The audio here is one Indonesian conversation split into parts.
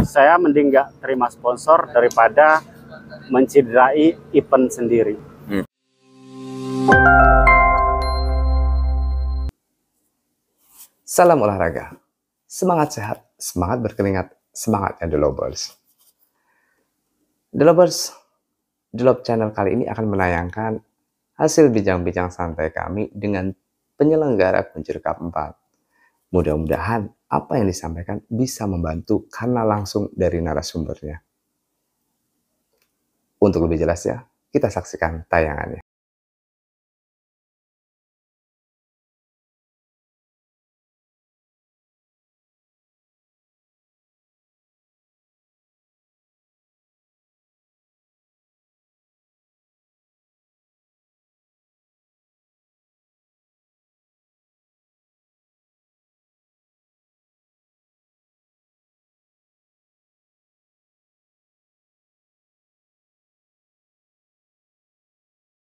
saya mending nggak terima sponsor daripada menciderai event sendiri. Salam olahraga, semangat sehat, semangat berkeringat, semangat The Lovers. The Lovers, The Love Channel kali ini akan menayangkan hasil bincang-bincang santai kami dengan penyelenggara Kuncir Cup 4. Mudah-mudahan apa yang disampaikan bisa membantu karena langsung dari narasumbernya. Untuk lebih jelasnya, kita saksikan tayangannya.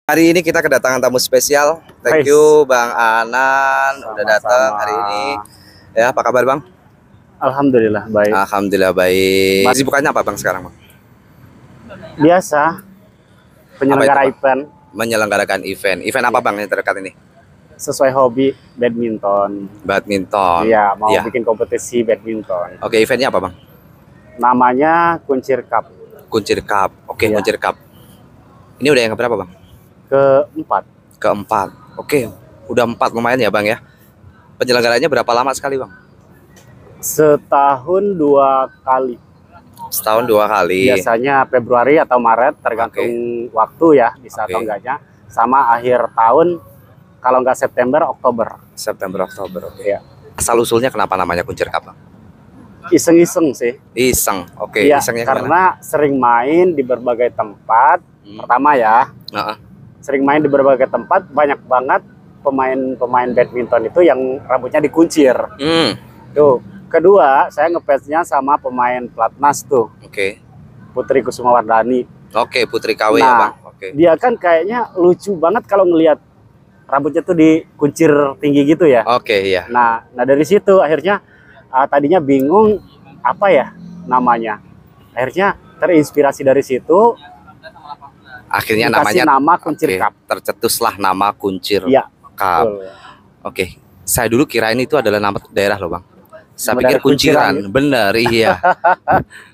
Hari ini kita kedatangan tamu spesial. Thank you Bang Anan udah datang hari ini. Ya, apa kabar Bang? Alhamdulillah baik. Alhamdulillah baik. Kesibukannya apa Bang sekarang Bang? Biasa, penyelenggara event. Menyelenggarakan event. Event apa Bang yang terdekat ini? Sesuai hobi, badminton. Badminton. Iya, mau bikin kompetisi badminton. Oke, eventnya apa Bang? Namanya Kuncir Cup. Kuncir Cup. Oke, Iya. Kuncir Cup. Ini udah yang keberapa Bang? Keempat. Keempat. Oke, udah 4 lumayan ya Bang ya. Penyelenggaranya berapa lama sekali Bang? Setahun 2 kali. Setahun 2 kali. Biasanya Februari atau Maret, tergantung waktu ya, bisa atau enggaknya. Sama akhir tahun, kalau enggak September, Oktober. September, Oktober. Oke. Ya. Asal usulnya kenapa namanya Kuncir Cup Bang? Iseng-iseng sih. Iseng. Oke, Iya, isengnya karena sering main di berbagai tempat. Pertama ya. Sering main di berbagai tempat, banyak banget pemain badminton itu yang rambutnya dikuncir. Tuh. Kedua, saya ngefansnya sama pemain pelatnas tuh. Oke. Putri Kusumawardhani. Oke, Putri KW ya Bang. Oke. Dia kan kayaknya lucu banget kalau ngelihat rambutnya tuh dikuncir tinggi gitu ya. Oke, iya. Nah dari situ akhirnya tadinya bingung apa ya namanya. Akhirnya terinspirasi dari situ. Akhirnya dikasih namanya nama Kuncir Cup. Tercetuslah nama Kuncir Ya, Cup. Oke. Saya dulu kirain itu adalah nama daerah loh Bang. Saya pikir Kunciran. Bener, iya.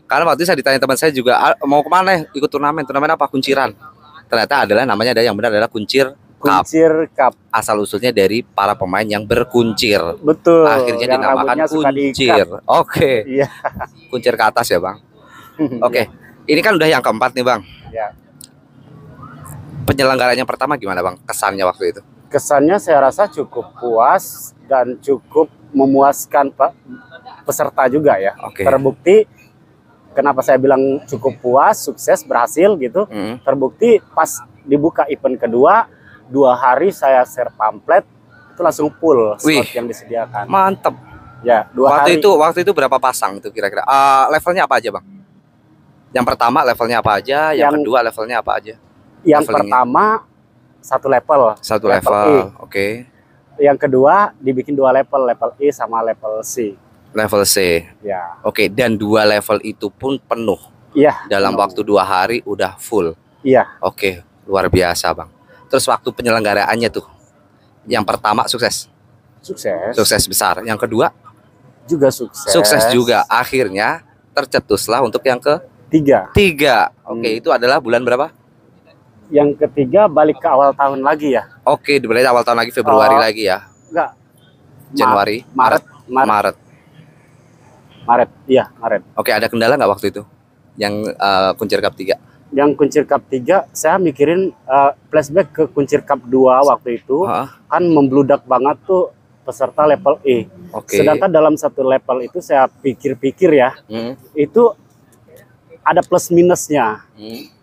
Karena waktu itu saya ditanya teman saya juga, mau kemana ikut turnamen apa Kunciran. Ternyata adalah namanya yang benar adalah Kuncir Cup. Kuncir Cup. Asal usulnya dari para pemain yang berkuncir. Betul. Akhirnya dinamakan Kuncir. Oke. Iya. Kuncir ke atas ya Bang. Oke. Ini kan udah yang keempat nih Bang. Ya. Penyelenggaranya pertama gimana Bang? Kesannya waktu itu? Kesannya saya rasa cukup puas dan cukup memuaskan peserta juga ya. Terbukti kenapa saya bilang cukup puas, sukses, berhasil gitu. Terbukti pas dibuka event kedua, 2 hari saya share pamflet itu langsung full slot yang disediakan. Mantep. Ya, 2 hari. Waktu itu berapa pasang itu kira-kira? Levelnya apa aja Bang? Yang pertama levelnya apa aja? Yang kedua levelnya apa aja? Yang pertama 1 level. 1 level. Oke. Yang kedua dibikin 2 level, level E sama level C. Level C. Ya. Oke, dan 2 level itu pun penuh. Iya. Dalam waktu 2 hari udah full. Iya. Oke, luar biasa Bang. Terus waktu penyelenggaraannya tuh, yang pertama sukses. Sukses. Sukses besar. Yang kedua juga sukses. Sukses juga. Akhirnya tercetuslah untuk yang ketiga. Oke, itu adalah bulan berapa? Yang ketiga balik ke awal tahun lagi ya. Oke, dibalik awal tahun lagi, Februari lagi ya. Enggak. Januari, Maret. Iya, Maret. Oke, ada kendala nggak waktu itu? Yang Kuncir Cup 3? Yang Kuncir Cup 3 saya mikirin flashback ke Kuncir Cup 2 waktu itu. Kan membludak banget tuh peserta level E. Sedangkan dalam 1 level itu saya pikir-pikir ya. Itu ada plus minusnya.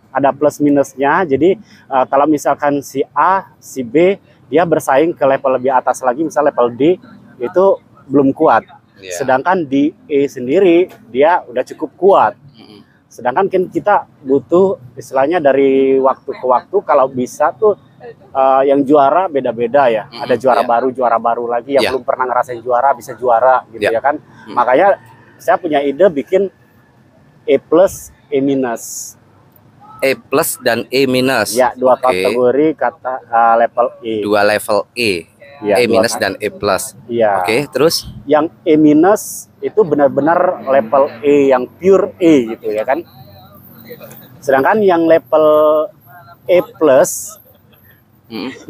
Ada plus minusnya. Jadi kalau misalkan si A, si B dia bersaing ke level lebih atas lagi, misal level D itu belum kuat. Sedangkan di E sendiri dia udah cukup kuat. Sedangkan kan kita butuh istilahnya dari waktu ke waktu kalau bisa tuh yang juara beda-beda ya. Ada juara baru lagi yang belum pernah ngerasain juara bisa juara gitu ya kan. Makanya saya punya ide bikin E plus, E minus. E plus dan E minus. Ya, dua kategori kata level E. Dua level E. Ya, E minus dan E plus. Iya. Oke, terus? Yang E minus itu benar-benar level E yang pure E gitu ya kan. Sedangkan yang level E plus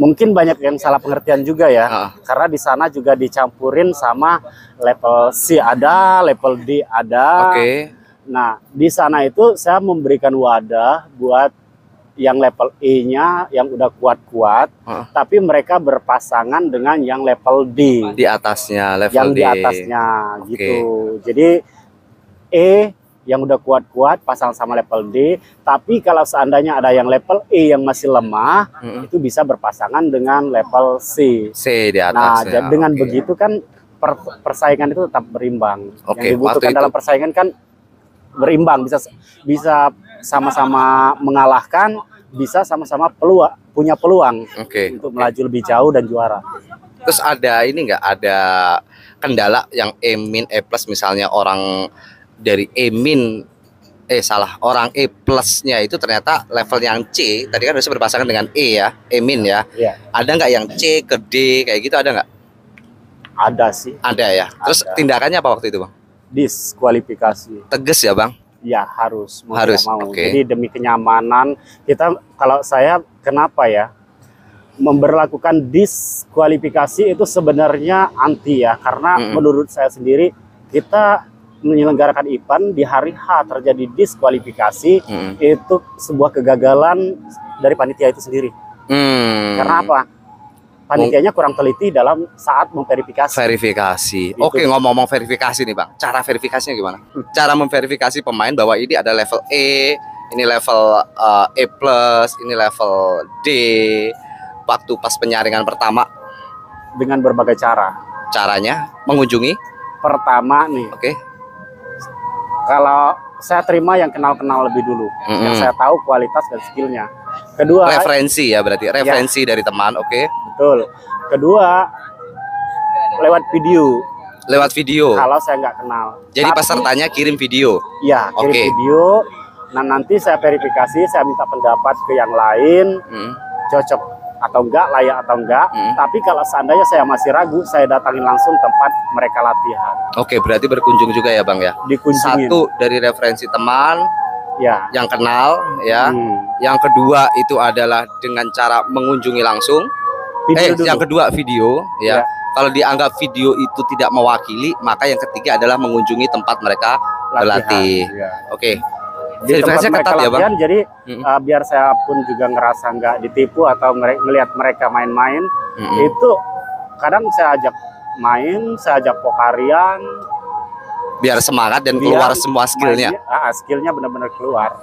mungkin banyak yang salah pengertian juga ya. Karena di sana juga dicampurin sama level C ada, level D ada. Nah, di sana itu saya memberikan wadah buat yang level E-nya yang udah kuat-kuat, tapi mereka berpasangan dengan yang level D. Di atasnya, level yang D. Di atasnya, gitu. Jadi E yang udah kuat-kuat pasang sama level D, tapi kalau seandainya ada yang level E yang masih lemah, itu bisa berpasangan dengan level C. C di atasnya. Nah, dengan begitu kan persaingan itu tetap berimbang. Yang dibutuhkan dalam persaingan kan berimbang, bisa sama-sama mengalahkan, bisa sama-sama punya peluang untuk melaju lebih jauh dan juara. Terus ada ini nggak, ada kendala yang E min E plus, misalnya orang dari E min orang E plusnya itu ternyata level yang C tadi kan harusnya berpasangan dengan E ya, E min ya. Ada nggak yang C ke D kayak gitu, ada nggak? Ada sih. Ada ya. Terus tindakannya apa waktu itu, Bang? Diskualifikasi. Tegas ya, Bang? Ya, harus. Harus. Jadi demi kenyamanan kita, kalau saya kenapa ya memberlakukan diskualifikasi itu sebenarnya anti ya, karena menurut saya sendiri kita menyelenggarakan event di hari H terjadi diskualifikasi itu sebuah kegagalan dari panitia itu sendiri. Karena apa? Panitianya kurang teliti dalam saat memverifikasi. Gitu. Oke, ngomong-ngomong verifikasi nih, Bang. Cara verifikasinya gimana? Cara memverifikasi pemain bahwa ini ada level E, ini level E plus, ini level D. Waktu pas penyaringan pertama dengan berbagai cara. Caranya mengunjungi pertama nih. Kalau saya terima yang kenal-kenal lebih dulu, yang saya tahu kualitas dan skillnya. Kedua, referensi ya, berarti referensi dari teman. Betul. Kedua, lewat video. Lewat video. Kalau saya nggak kenal. Jadi pesertanya kirim video. Ya, kirim video. Nah, nanti saya verifikasi, saya minta pendapat ke yang lain, cocok atau enggak, layak atau enggak. Tapi kalau seandainya saya masih ragu, saya datangin langsung tempat mereka latihan. Berarti berkunjung juga ya, Bang ya. Dikunjungin. Satu dari referensi teman, ya, yang kenal ya. Yang kedua itu adalah dengan cara mengunjungi langsung. Yang kedua video ya. Kalau dianggap video itu tidak mewakili, maka yang ketiga adalah mengunjungi tempat mereka berlatih. Di tempat mereka latihan, ya, jadi biar saya pun juga ngerasa nggak ditipu atau melihat mereka main-main, itu kadang saya ajak main, saya ajak pokarian, biar semangat dan keluar semua skillnya. Skillnya benar-benar keluar.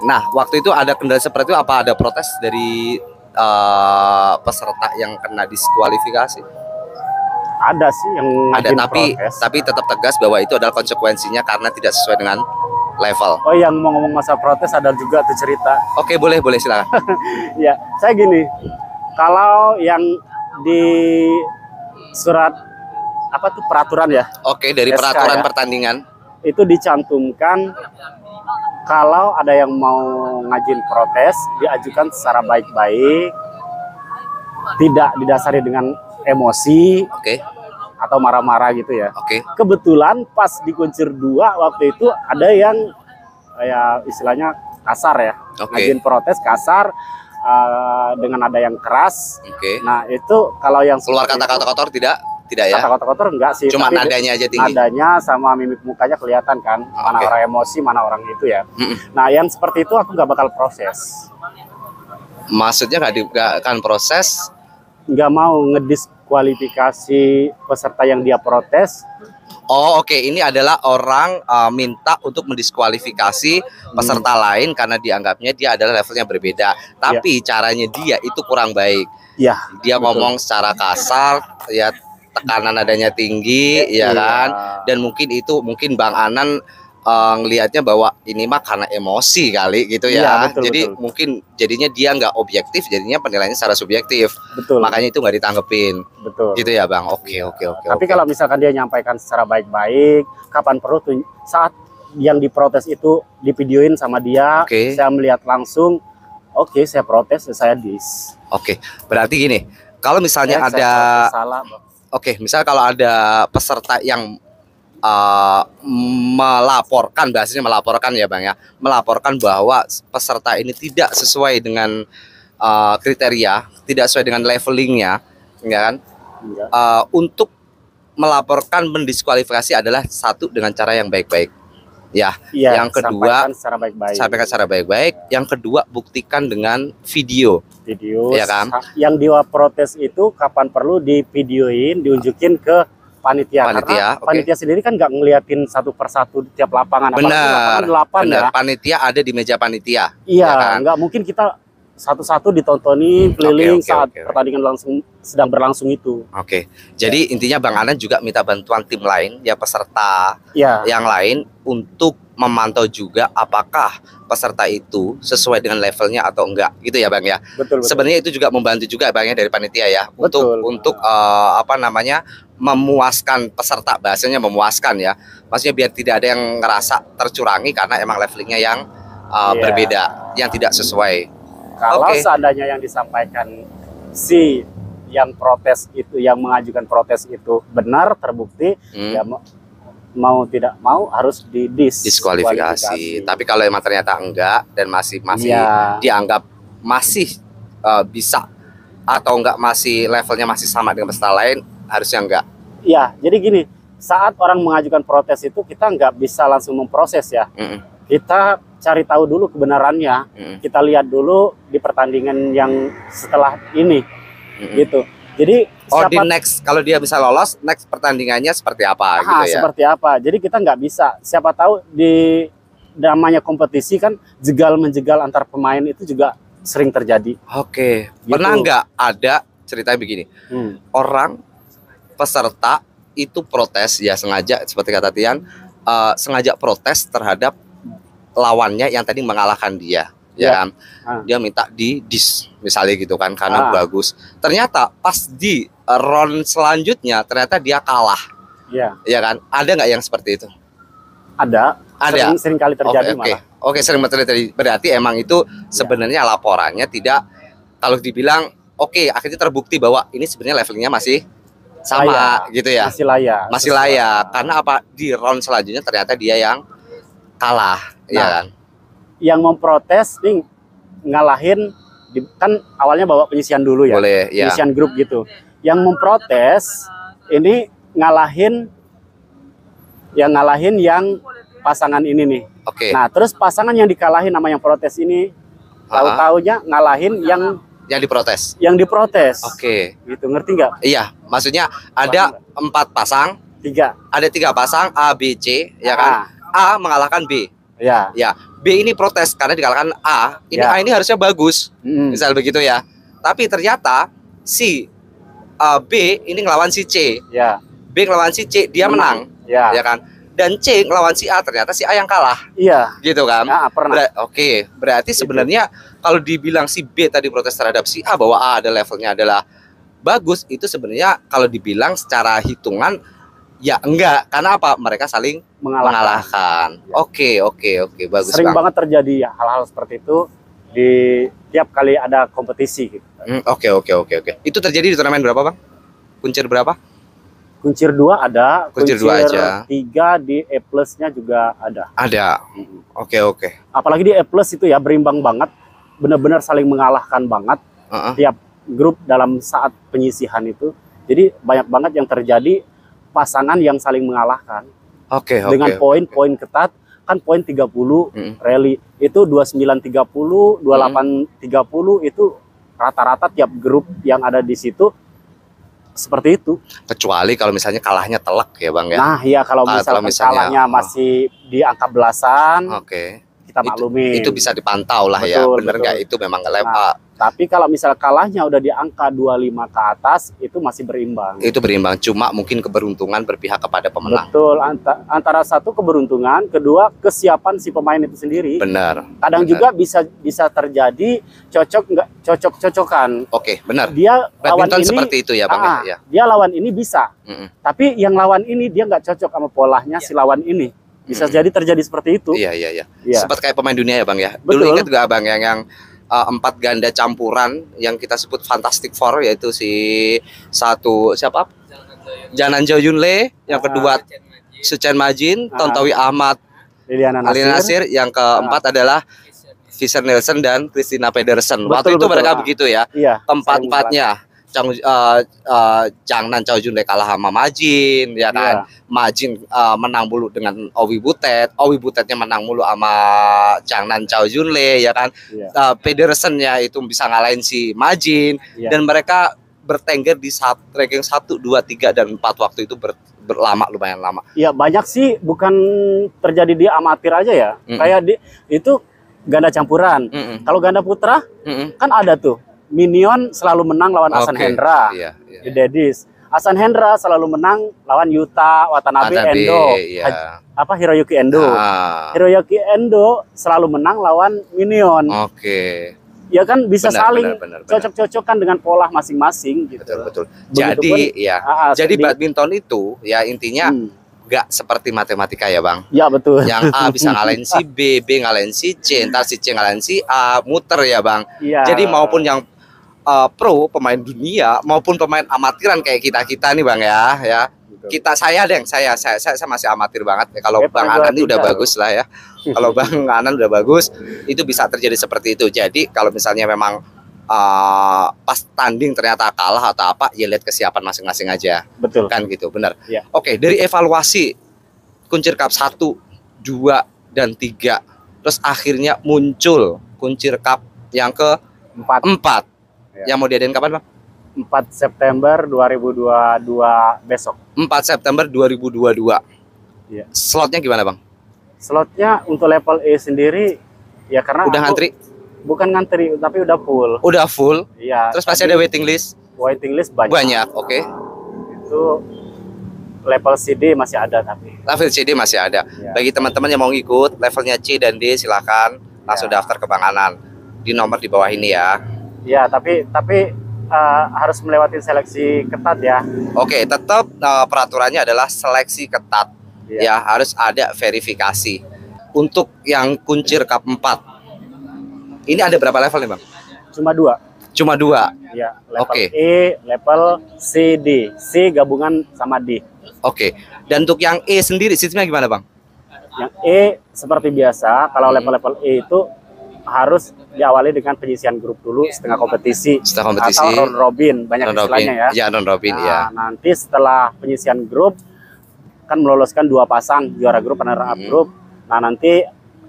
Nah, waktu itu ada kendala seperti itu, apa ada protes dari peserta yang kena diskualifikasi? Ada sih yang ada, tapi tetap tegas bahwa itu adalah konsekuensinya karena tidak sesuai dengan level. Oh, yang mau ngomong masa protes ada juga tuh cerita. Boleh silakan. Ya, saya gini, kalau yang di surat apa tuh peraturan ya? Dari SK peraturan pertandingan itu dicantumkan kalau ada yang mau ngajin protes diajukan secara baik-baik, tidak didasari dengan emosi, atau marah-marah gitu ya. Kebetulan pas di kuncir 2 waktu itu ada yang kayak istilahnya kasar ya, ngajin protes kasar dengan ada yang keras. Nah itu kalau yang keluar kata-kata kotor tidak ya? Kata-kata kotor enggak sih. Cuma nadanya aja tinggi. Nadanya sama mimik mukanya kelihatan kan, mana orang emosi, mana orang itu ya. Nah yang seperti itu aku nggak bakal proses. Maksudnya nggak akan proses? Nggak mau ngediskualifikasi peserta yang dia protes. Ini adalah orang minta untuk mendiskualifikasi peserta lain karena dianggapnya dia adalah levelnya berbeda. Tapi caranya dia itu kurang baik. Dia ngomong secara kasar, ya tekanan nadanya tinggi, ya kan. Dan mungkin Bang Anan ngelihatnya bahwa ini mah karena emosi kali gitu ya. Iya, betul, jadi betul. mungkin jadinya dia nggak objektif, jadinya penilaiannya secara subjektif. Betul. Makanya itu nggak ditanggepin. Betul. Gitu ya Bang. Oke. Tapi kalau misalkan dia nyampaikan secara baik-baik, kapan perlu tuh saat yang diprotes itu divideoin sama dia, saya melihat langsung, saya protes, saya dis. Oke, berarti gini, kalau misalnya ada misal kalau ada peserta yang melaporkan, bahasanya melaporkan ya Bang ya, melaporkan bahwa peserta ini tidak sesuai dengan kriteria, tidak sesuai dengan levelingnya, ya kan? Ya. Untuk melaporkan mendiskualifikasi adalah satu dengan cara yang baik-baik, ya. Yang kedua, sampaikan secara baik-baik. Yang kedua, buktikan dengan video, ya kan? Yang dia protes itu kapan perlu divideoin, diunjukin ke panitia. Karena panitia sendiri kan nggak ngeliatin satu persatu tiap lapangan. Benar, lapangan 8 ya. Panitia ada di meja panitia. Iya, ya kan? Nggak mungkin kita satu-satu ditontonin keliling saat pertandingan sedang berlangsung itu. Jadi intinya Bang Anan juga minta bantuan tim lain, ya peserta yang lain untuk memantau juga apakah peserta itu sesuai dengan levelnya atau enggak, gitu ya Bang ya. Betul. Sebenarnya itu juga membantu juga Bang ya dari panitia ya, untuk memuaskan peserta, bahasanya memuaskan ya. Maksudnya biar tidak ada yang ngerasa tercurangi karena emang levelingnya yang berbeda, yang tidak sesuai. Kalau seandainya yang disampaikan si yang protes itu, yang mengajukan protes itu benar terbukti, ya mau tidak mau harus diskualifikasi. Tapi kalau emang ternyata enggak dan masih dianggap masih bisa atau enggak, masih levelnya masih sama dengan peserta lain, harusnya enggak. Iya, jadi gini, saat orang mengajukan protes itu kita nggak bisa langsung memproses ya. Kita cari tahu dulu kebenarannya. Kita lihat dulu di pertandingan yang setelah ini, gitu. Jadi di next, kalau dia bisa lolos, next pertandingannya seperti apa gitu ya? Seperti apa. Jadi kita nggak bisa. Siapa tahu di namanya kompetisi kan jegal-menjegal antar pemain itu juga sering terjadi. Pernah nggak ada cerita begini? Orang peserta itu protes ya, sengaja, seperti kata Tian, sengaja protes terhadap lawannya yang tadi mengalahkan dia, ya kan? Dia minta dis misalnya gitu kan, karena bagus. Ternyata pas di round selanjutnya ternyata dia kalah, ya kan? Ada nggak yang seperti itu? Ada. Sering kali terjadi malah. Sering terjadi. Berarti emang itu sebenarnya laporannya tidak, kalau dibilang akhirnya terbukti bahwa ini sebenarnya levelingnya masih sama, gitu ya? Masih layak. Karena apa? Di round selanjutnya ternyata dia yang kalah. Ya kan? Yang memprotes nih ngalahin, kan awalnya bawa penyisian dulu ya. Penyisian grup gitu. Yang memprotes ini ngalahin yang pasangan ini nih. Nah, terus pasangan yang dikalahin sama yang protes ini tahu-taunya ngalahin yang diprotes. Yang diprotes. Gitu, ngerti nggak? Iya, maksudnya ada 4 pasang, 3. Ada 3 pasang A, B, C, ya kan? A mengalahkan B. Ya, B ini protes karena dikalahkan A. A ini harusnya bagus, misal begitu ya. Tapi ternyata si B ini ngelawan si C. B ngelawan si C, dia menang, ya kan? Dan C ngelawan si A, ternyata si A yang kalah. Gitu kan? Berarti sebenarnya kalau dibilang si B tadi protes terhadap si A bahwa A ada levelnya adalah bagus, itu sebenarnya kalau dibilang secara hitungan ya enggak, karena apa? Mereka saling mengalahkan. Oke, bagus. Sering banget terjadi hal-hal seperti itu di tiap kali ada kompetisi gitu. Oke. Itu terjadi di turnamen berapa, Bang? Kuncir berapa? Kuncir 2 ada, kuncir 2 aja. 3 di E plusnya juga ada. Oke. Apalagi di E plus itu ya berimbang banget, benar-benar saling mengalahkan banget. Tiap grup dalam saat penyisihan itu. Jadi banyak banget yang terjadi pasangan yang saling mengalahkan. Dengan poin-poin ketat, kan poin 30 rally itu 29-30, 28-30 itu rata-rata tiap grup yang ada di situ seperti itu. Kecuali kalau misalnya kalahnya telak ya Bang ya. Nah iya, kalau misalnya kalahnya masih di angka belasan, kita maklumi. Itu bisa dipantau lah ya, bener nggak itu memang Tapi kalau misal kalahnya udah di angka 25 ke atas, itu masih berimbang. Itu berimbang, cuma mungkin keberuntungan berpihak kepada pemenang. Betul, antara satu keberuntungan, kedua kesiapan si pemain itu sendiri. Benar. Kadang juga bisa terjadi cocok-cocokan. Oke, benar. Dia lawan ini seperti itu ya, Bang. Ya. Dia lawan ini bisa, tapi yang lawan ini dia nggak cocok sama polanya si lawan ini. Bisa jadi terjadi seperti itu. Iya. Sempat kayak pemain dunia ya, Bang ya. Betul. Dulu ingat gak, Bang, yang 4 ganda campuran yang kita sebut Fantastic Four, yaitu siapa? Janan Jo Yunle, yang kedua Suchen Majin, Tontowi Ahmad, Liliana Nasir, yang keempat adalah Fischer Nielsen dan Christina Pedersen. Waktu itu mereka begitu ya. Iya, keempat-empatnya Jangnan Chao Junle kalah sama Majin, ya kan? Majin menang mulu dengan Owi Butet Butetnya menang mulu sama Jangnan Chao Junle, ya kan? Pedersennya itu bisa ngalahin si Majin, dan mereka bertengger di ranking 1, 2, 3, dan 4 waktu itu lumayan lama. Iya, banyak sih, bukan terjadi di amatir aja ya. Kayak itu ganda campuran. Kalau ganda putra kan ada tuh. Minion selalu menang lawan Ahsan Hendra di Dedis. Ahsan Hendra selalu menang lawan Yuta Watanabe Endo. Hiroyuki Endo. Hiroyuki Endo selalu menang lawan Minion. Ya kan bisa saling cocok-cocokan dengan pola masing-masing gitu. Betul. Jadi jadi badminton itu ya intinya nggak seperti matematika ya, Bang. Ya, betul. Yang A bisa ngalahin si B, B ngalahin si C, ntar si C ngalahin si A, muter ya, Bang. Jadi maupun yang pro, pemain dunia, maupun pemain amatiran kayak kita nih, Bang ya. Saya masih amatir banget. Kalau Bang Anan ini udah bagus lah ya. Kalau Bang Anan udah bagus, itu bisa terjadi seperti itu. Jadi kalau misalnya memang pas tanding ternyata kalah atau apa, ya lihat kesiapan masing-masing aja. Betul. Kan gitu, benar. Oke, dari evaluasi Kuncir Cup 1, 2, dan 3, terus akhirnya muncul Kuncir Cup yang ke-4. Yang mau diadain kapan, Bang? 4 September 2022 besok. 4 September 2022. Slotnya gimana, Bang? Slotnya untuk level E sendiri ya karena udah ngantri? Bukan ngantri, tapi udah full. Udah full? Iya. Terus masih ada waiting list? Waiting list banyak. Oke. Itu level CD masih ada tapi. Level CD masih ada. Bagi teman-teman yang mau ngikut levelnya C dan D, silakan langsung daftar ke Bang Anan di nomor di bawah ini ya. Ya, tapi harus melewati seleksi ketat ya. Oke, tetap peraturannya adalah seleksi ketat. Ya, harus ada verifikasi. Untuk yang Kuncir Cup 4, ini ada berapa level nih, Bang? Cuma 2. Ya, level E, level C, D. C gabungan sama D. Oke. Dan untuk yang E sendiri sistemnya gimana, Bang? Yang E seperti biasa, kalau level-level E itu harus diawali dengan penyisian grup dulu setengah kompetisi. Atau round robin, banyak istilahnya ya. Ya, round robin ya. Nanti setelah penyisian grup kan meloloskan 2 pasang juara grup, runner up grup. Nah, nanti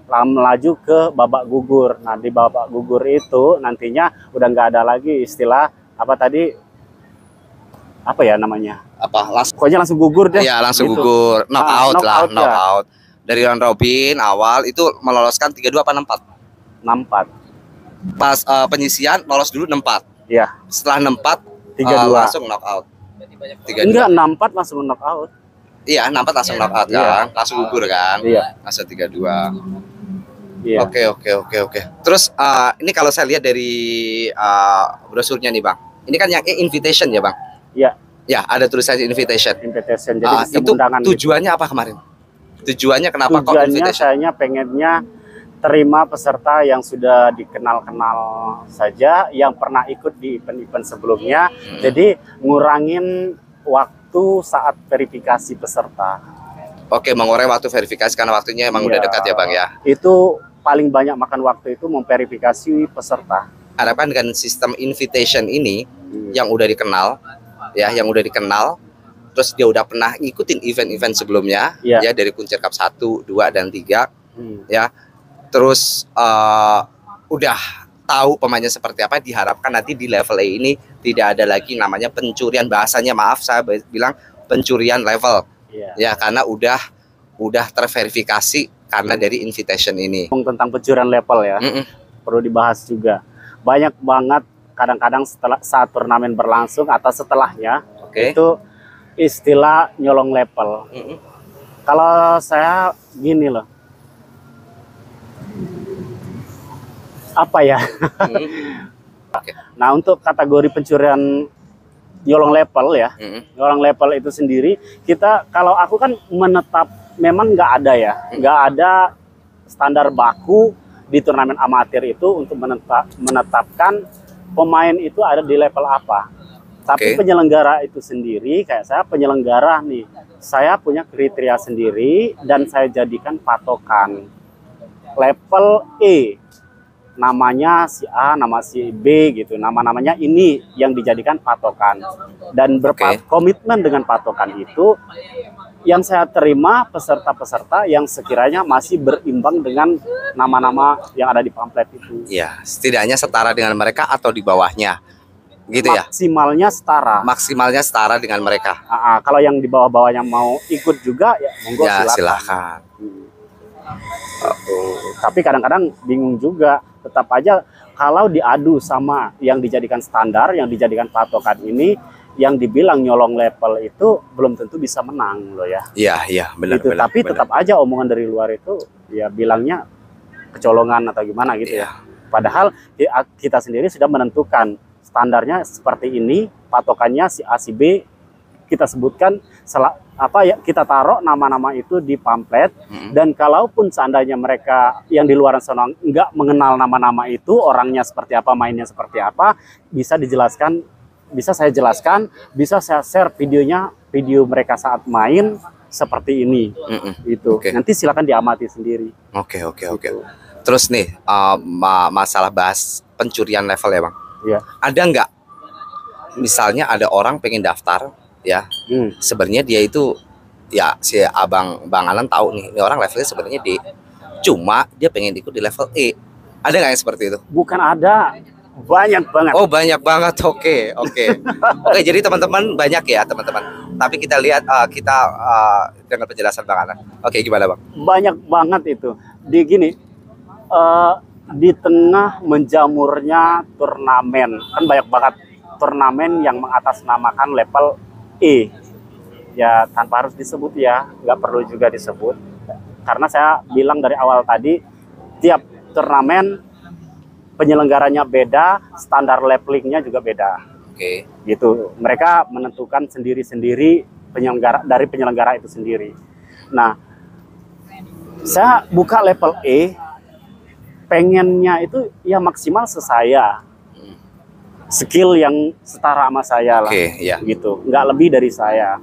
melaju ke babak gugur. Nah, di babak gugur itu nantinya udah nggak ada lagi istilah apa ya namanya? Pokoknya langsung gugur deh. Iya, langsung gugur. Knockout. Dari round robin awal itu meloloskan 32 apa 64? 64. Pas penyisian lolos dulu 64. Iya. Setelah 64 32 langsung knockout. 32. Enggak, 64 langsung knockout. Iya, 64 langsung knockout kan. Langsung gugur kan. Iya. Langsung 32. Iya. Oke. Terus ini kalau saya lihat dari brosurnya nih, Bang. Ini kan yang invitation ya, Bang? Iya. Ya, ada tulisan invitation. Jadi itu tujuannya apa kemarin? Tujuannya kenapa kok invitation? Saya pengennya terima peserta yang sudah dikenal-kenal saja, yang pernah ikut di event-event sebelumnya. Jadi ngurangin waktu saat verifikasi peserta. Oke, mengurangi waktu verifikasi karena waktunya emang udah dekat ya, Bang ya. Itu paling banyak makan waktu itu memverifikasi peserta. Harapkan dengan sistem invitation ini yang udah dikenal, terus dia udah pernah ngikutin event-event sebelumnya, ya dari Kuncir Cup 1, 2, dan 3, ya. Terus udah tahu pemainnya seperti apa, diharapkan nanti di level A ini tidak ada lagi namanya pencurian, bahasanya maaf saya bilang pencurian level. Ya, karena udah terverifikasi karena dari invitation ini. Tentang pencurian level ya, perlu dibahas juga. banyak banget kadang-kadang setelah saat turnamen berlangsung atau setelahnya itu istilah nyolong level. Kalau saya gini loh, apa ya? Nah, untuk kategori pencurian nyolong level ya, nyolong level itu sendiri, kita kalau aku kan memang nggak ada ya, nggak ada standar baku di turnamen amatir itu untuk menetapkan pemain itu ada di level apa. Tapi penyelenggara itu sendiri, kayak saya penyelenggara nih, saya punya kriteria sendiri dan saya jadikan patokan level E. Namanya si A, nama si B gitu, nama-namanya ini yang dijadikan patokan dan berkomitmen dengan patokan itu. Yang saya terima peserta-peserta yang sekiranya masih berimbang dengan nama-nama yang ada di pamflet itu. Ya, setidaknya setara dengan mereka atau di bawahnya, gitu ya? Maksimalnya setara. Maksimalnya setara dengan mereka. Kalau yang di bawah-bawahnya mau ikut juga, ya monggo ya, silakan. Tapi kadang-kadang bingung juga, tetap aja kalau diadu sama yang dijadikan standar, yang dijadikan patokan ini, yang dibilang nyolong level itu belum tentu bisa menang loh ya. Iya, benar. Gitu. Tapi tetap aja omongan dari luar itu ya bilangnya kecolongan atau gimana gitu ya. Padahal kita sendiri sudah menentukan standarnya seperti ini, patokannya si A si B, kita sebutkan kita taruh nama-nama itu di pamflet. Dan kalaupun seandainya mereka yang di luar sana nggak mengenal nama-nama itu, orangnya seperti apa, mainnya seperti apa, bisa saya jelaskan, bisa saya share video mereka saat main seperti ini. Itu nanti silakan diamati sendiri. Oke. Terus nih masalah bahas pencurian level ya Bang. Iya. Ada nggak misalnya ada orang pengen daftar ya, sebenarnya dia itu ya si Bang Alan tahu nih, ini orang levelnya sebenarnya D, cuma dia pengen ikut di level E. Ada nggak yang seperti itu? Bukan ada. Banyak banget. Oh, banyak banget. Oke. Jadi teman-teman banyak ya teman-teman. Tapi kita lihat dengan penjelasan Bang Alan. Oke, gimana Bang? Banyak banget itu. Di tengah menjamurnya turnamen, kan banyak banget turnamen yang mengatasnamakan level E. Ya tanpa harus disebut ya, nggak perlu juga disebut. Karena saya bilang dari awal tadi, tiap turnamen penyelenggaranya beda, standar levelingnya juga beda. Gitu. Mereka menentukan sendiri-sendiri dari penyelenggara itu sendiri. Nah, saya buka level E, pengennya itu ya maksimal sesaya, skill yang setara sama saya lah, gitu. Nggak lebih dari saya.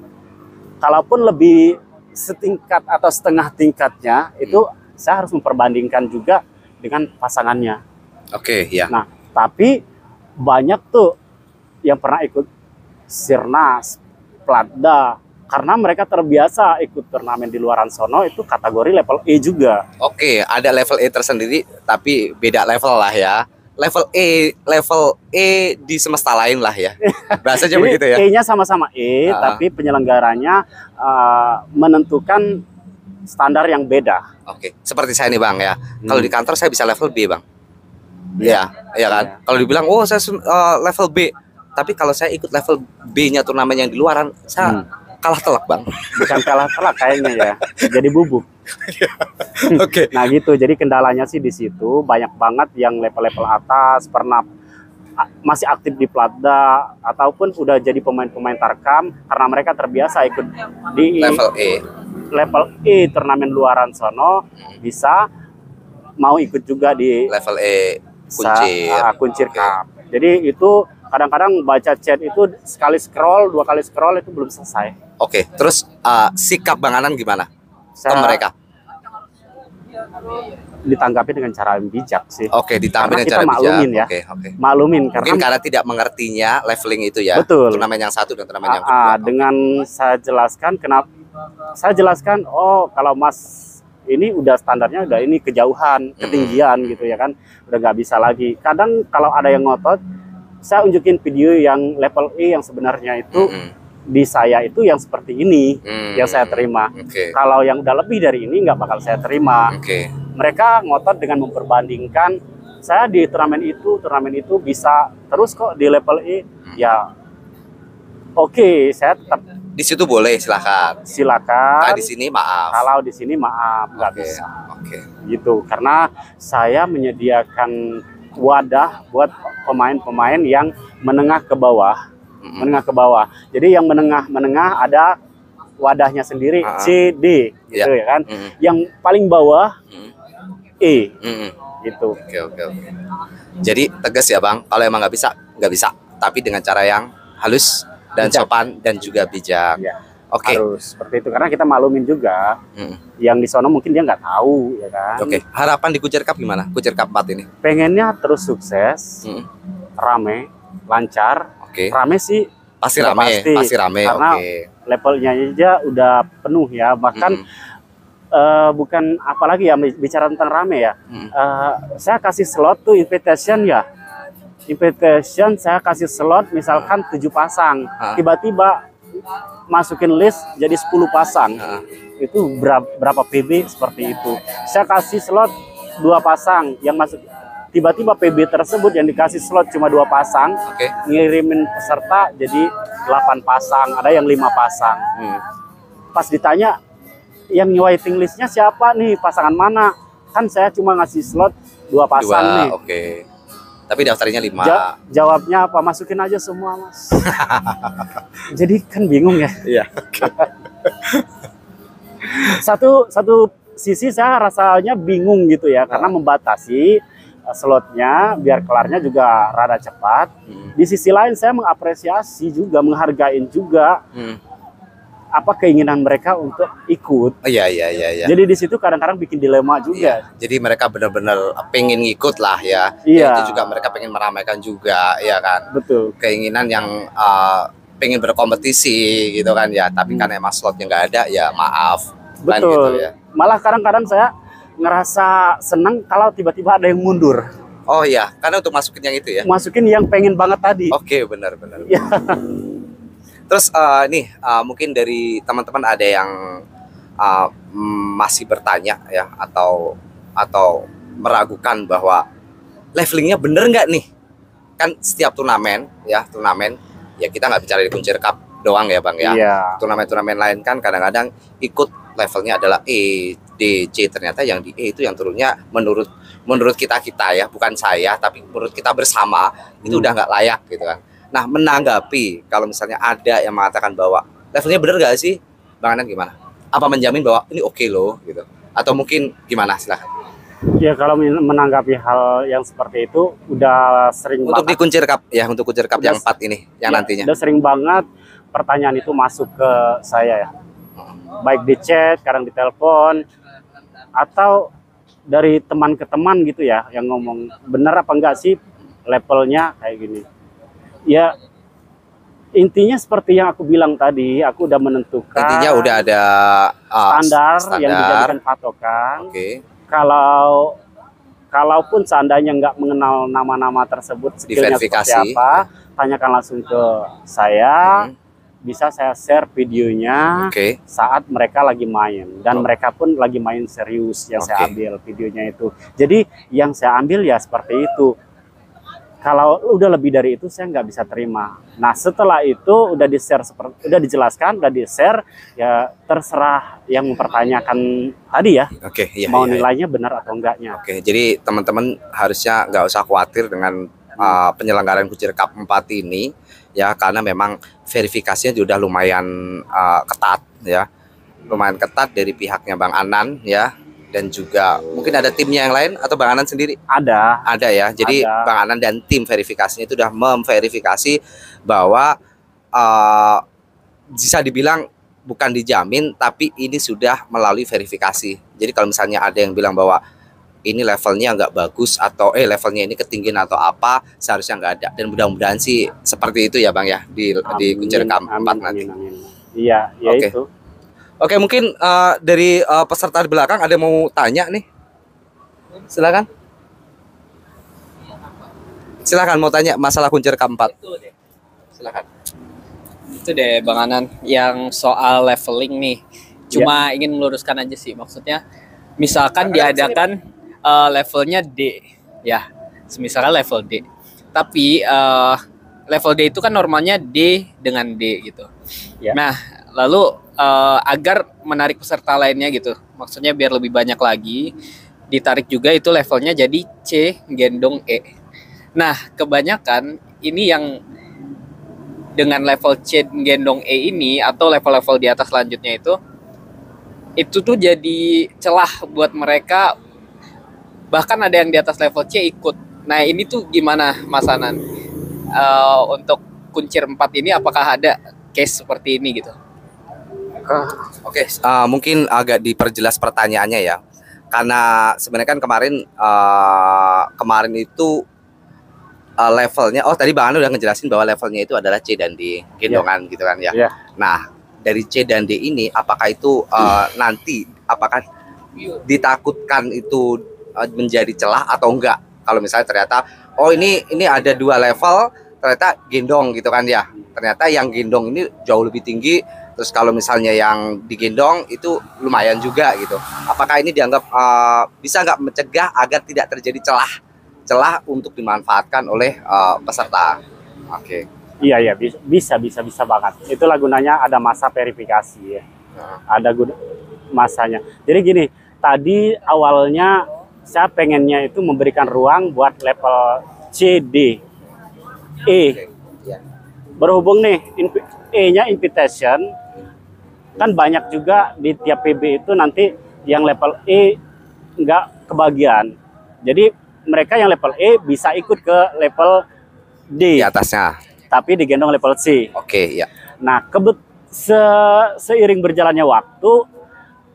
Kalaupun lebih setingkat atau setengah tingkatnya, itu saya harus memperbandingkan juga dengan pasangannya. Nah, tapi banyak tuh yang pernah ikut Sirnas, Platda, karena mereka terbiasa ikut turnamen di luaran sono itu kategori level E juga. Ada level E tersendiri, tapi beda level lah ya. Level E di semesta lain lah ya. Bahasanya begitu ya. E-nya sama-sama E, tapi penyelenggaranya menentukan standar yang beda. Seperti saya nih Bang ya. Kalau di kantor saya bisa level B Bang. Iya kan. Kalau dibilang saya level B, tapi kalau saya ikut level B-nya turnamen yang di luaran, saya kalah telak Bang. Bukan kalah telak kayaknya ya, jadi bubuk. Nah gitu, jadi kendalanya sih di situ. Banyak banget yang level-level atas pernah masih aktif di Platda ataupun udah jadi pemain-pemain Tarkam, karena mereka terbiasa ikut di level E turnamen luaran sono, bisa mau ikut juga di level E Kuncir Cup. Jadi itu kadang-kadang baca chat itu sekali scroll, 2 kali scroll itu belum selesai. Terus sikap Bang Anan gimana ke mereka? Ditanggapi dengan cara yang bijak sih. Ditanggapi dengan cara maklumin bijak. Maklumin karena tidak mengertinya leveling itu ya. Betul. Turnamen yang satu dan turnamen yang kedua. Dengan saya jelaskan kalau Mas ini udah standarnya udah ini kejauhan, ketinggian gitu ya kan, udah nggak bisa lagi. Kadang kalau ada yang ngotot, saya unjukin video yang level E yang sebenarnya itu di saya itu yang seperti ini yang saya terima. Kalau yang udah lebih dari ini nggak bakal saya terima. Mereka ngotot dengan memperbandingkan saya di turnamen itu bisa terus kok di level E. Ya oke, saya tetap di situ boleh, silakan. Nah, di sini maaf. Kalau di sini maaf, nggak bisa. Oke. Gitu, karena saya menyediakan wadah buat pemain-pemain yang menengah ke bawah. Menengah ke bawah. Jadi yang menengah ada wadahnya sendiri, C, D, gitu ya kan. Yang paling bawah E. Gitu. Oke. Jadi tegas ya Bang, kalau emang nggak bisa. Tapi dengan cara yang halus dan bijak. Sopan dan juga bijak. Ya, harus seperti itu karena kita maklumin juga. Yang di sono mungkin dia nggak tahu ya kan. Oke. Harapan di Kuncir Cup gimana? Kuncir Cup 4 ini? Pengennya terus sukses, rame, lancar. Rame sih pasti rame karena levelnya aja udah penuh ya. Bahkan bukan apalagi ya bicara tentang rame ya. Saya kasih slot tuh invitation ya. Invitation saya kasih slot misalkan 7 pasang, tiba-tiba masukin list jadi 10 pasang. Itu berapa PB seperti itu. Saya kasih slot 2 pasang yang masuk, tiba-tiba PB tersebut yang dikasih slot cuma 2 pasang, ngirimin peserta jadi 8 pasang, ada yang 5 pasang. Pas ditanya yang waiting listnya siapa nih, pasangan mana, kan saya cuma ngasih slot 2 pasang nih. Tapi daftarnya 5. Jawabnya apa? Masukin aja semua, Mas. Jadi kan bingung ya. Iya. Satu sisi saya rasanya bingung gitu ya, karena membatasi slotnya biar kelarnya juga rada cepat. Di sisi lain saya mengapresiasi juga, menghargain juga apa keinginan mereka untuk ikut. Iya. Jadi di situ kadang-kadang bikin dilema juga. Jadi mereka benar-benar pengen ngikut lah ya. Iya. Itu juga mereka pengen meramaikan juga, ya kan. Betul. Keinginan yang pengen berkompetisi gitu kan ya. Tapi kan emang slotnya nggak ada, ya maaf. Betul. Kan gitu ya. Malah kadang-kadang saya ngerasa senang kalau tiba-tiba ada yang mundur. Oh iya, karena untuk masukin yang itu ya. Masukin yang pengen banget tadi. Oke, benar. Ya. Terus mungkin dari teman-teman ada yang masih bertanya ya atau meragukan bahwa levelingnya bener nggak nih? Kan setiap turnamen ya kita nggak bicara di Kuncir Cup doang ya Bang ya. Turnamen-turnamen lain kan kadang-kadang ikut levelnya adalah E, D, C, ternyata yang di E itu yang turunnya menurut kita ya, bukan saya tapi menurut kita bersama itu udah nggak layak gitu kan. Nah, menanggapi kalau misalnya ada yang mengatakan bahwa levelnya bener gak sih, Bang Anan gimana? Apa menjamin bahwa ini oke loh gitu? Atau mungkin gimana, silahkan. Ya kalau menanggapi hal yang seperti itu udah sering untuk banget. Di Kuncir Cup ya, untuk Kuncir Cup yang 4 ini, yang nantinya. Udah sering banget pertanyaan itu masuk ke saya ya. Baik di chat, kadang di telepon, atau dari teman ke teman gitu ya, yang ngomong bener apa enggak sih levelnya kayak gini. Ya intinya seperti yang aku bilang tadi, aku udah menentukan. Intinya udah ada standar yang dijadikan patokan. Kalaupun seandainya nggak mengenal nama-nama tersebut, skillnya seperti apa, tanyakan langsung ke saya. Bisa saya share videonya saat mereka lagi main, dan mereka pun lagi main serius yang saya ambil videonya itu. Jadi yang saya ambil ya seperti itu. Kalau udah lebih dari itu saya nggak bisa terima. Nah setelah itu udah di-share, udah dijelaskan, udah di-share, ya terserah yang mempertanyakan tadi ya. Mau nilainya benar atau enggaknya. Jadi teman-teman harusnya nggak usah khawatir dengan penyelenggaraan Kuncir Cup 4 ini ya, karena memang verifikasinya sudah lumayan ketat ya. Lumayan ketat dari pihaknya Bang Anan ya. Dan juga mungkin ada timnya yang lain atau Bang Anan sendiri? Ada ya. Jadi Bang Anan dan tim verifikasinya itu sudah memverifikasi bahwa bisa dibilang bukan dijamin, tapi ini sudah melalui verifikasi. Jadi kalau misalnya ada yang bilang bahwa ini levelnya nggak bagus atau levelnya ini ketinggian atau apa, seharusnya nggak ada. Dan mudah-mudahan sih seperti itu ya Bang ya di Kuncir Cup 4 nanti. Iya, itu. Oke, mungkin dari peserta di belakang ada yang mau tanya nih. Silakan. Silakan mau tanya masalah Kuncir Cup 4. Silakan. Itu deh Bang Anan yang soal leveling nih. Cuma ingin meluruskan aja sih, maksudnya misalkan diadakan levelnya D ya. Misalnya level D. Tapi level D itu kan normalnya D dengan D gitu. Yeah. Nah, lalu agar menarik peserta lainnya gitu, maksudnya biar lebih banyak lagi, ditarik juga itu levelnya jadi C gendong E. Nah, kebanyakan ini yang dengan level C gendong E ini atau level-level di atas selanjutnya itu tuh jadi celah buat mereka, bahkan ada yang di atas level C ikut. Nah, ini tuh gimana Mas Anan? Untuk kuncir 4 ini apakah ada case seperti ini gitu? Oke, mungkin agak diperjelas pertanyaannya ya. Karena sebenarnya kan kemarin itu levelnya, tadi Bang Anu udah ngejelasin bahwa levelnya itu adalah C dan D gendongan gitu kan ya. Nah, dari C dan D ini apakah itu nanti apakah ditakutkan itu menjadi celah atau enggak? Kalau misalnya ternyata ini ada 2 level ternyata gendong gitu kan ya. Ternyata yang gendong ini jauh lebih tinggi, terus kalau misalnya yang digendong itu lumayan juga gitu. Apakah ini dianggap bisa nggak mencegah agar tidak terjadi celah untuk dimanfaatkan oleh peserta? Oke. Iya bisa banget. Itulah gunanya ada masa verifikasi ya. Ada masanya. Jadi gini, tadi awalnya saya pengennya itu memberikan ruang buat level C, D, E. Berhubung nih E-nya invitation, kan banyak juga di tiap PB itu nanti yang level E nggak kebagian. Jadi mereka yang level E bisa ikut ke level D. Di atasnya. Tapi digendong level C. Oke, ya. Nah, seiring berjalannya waktu,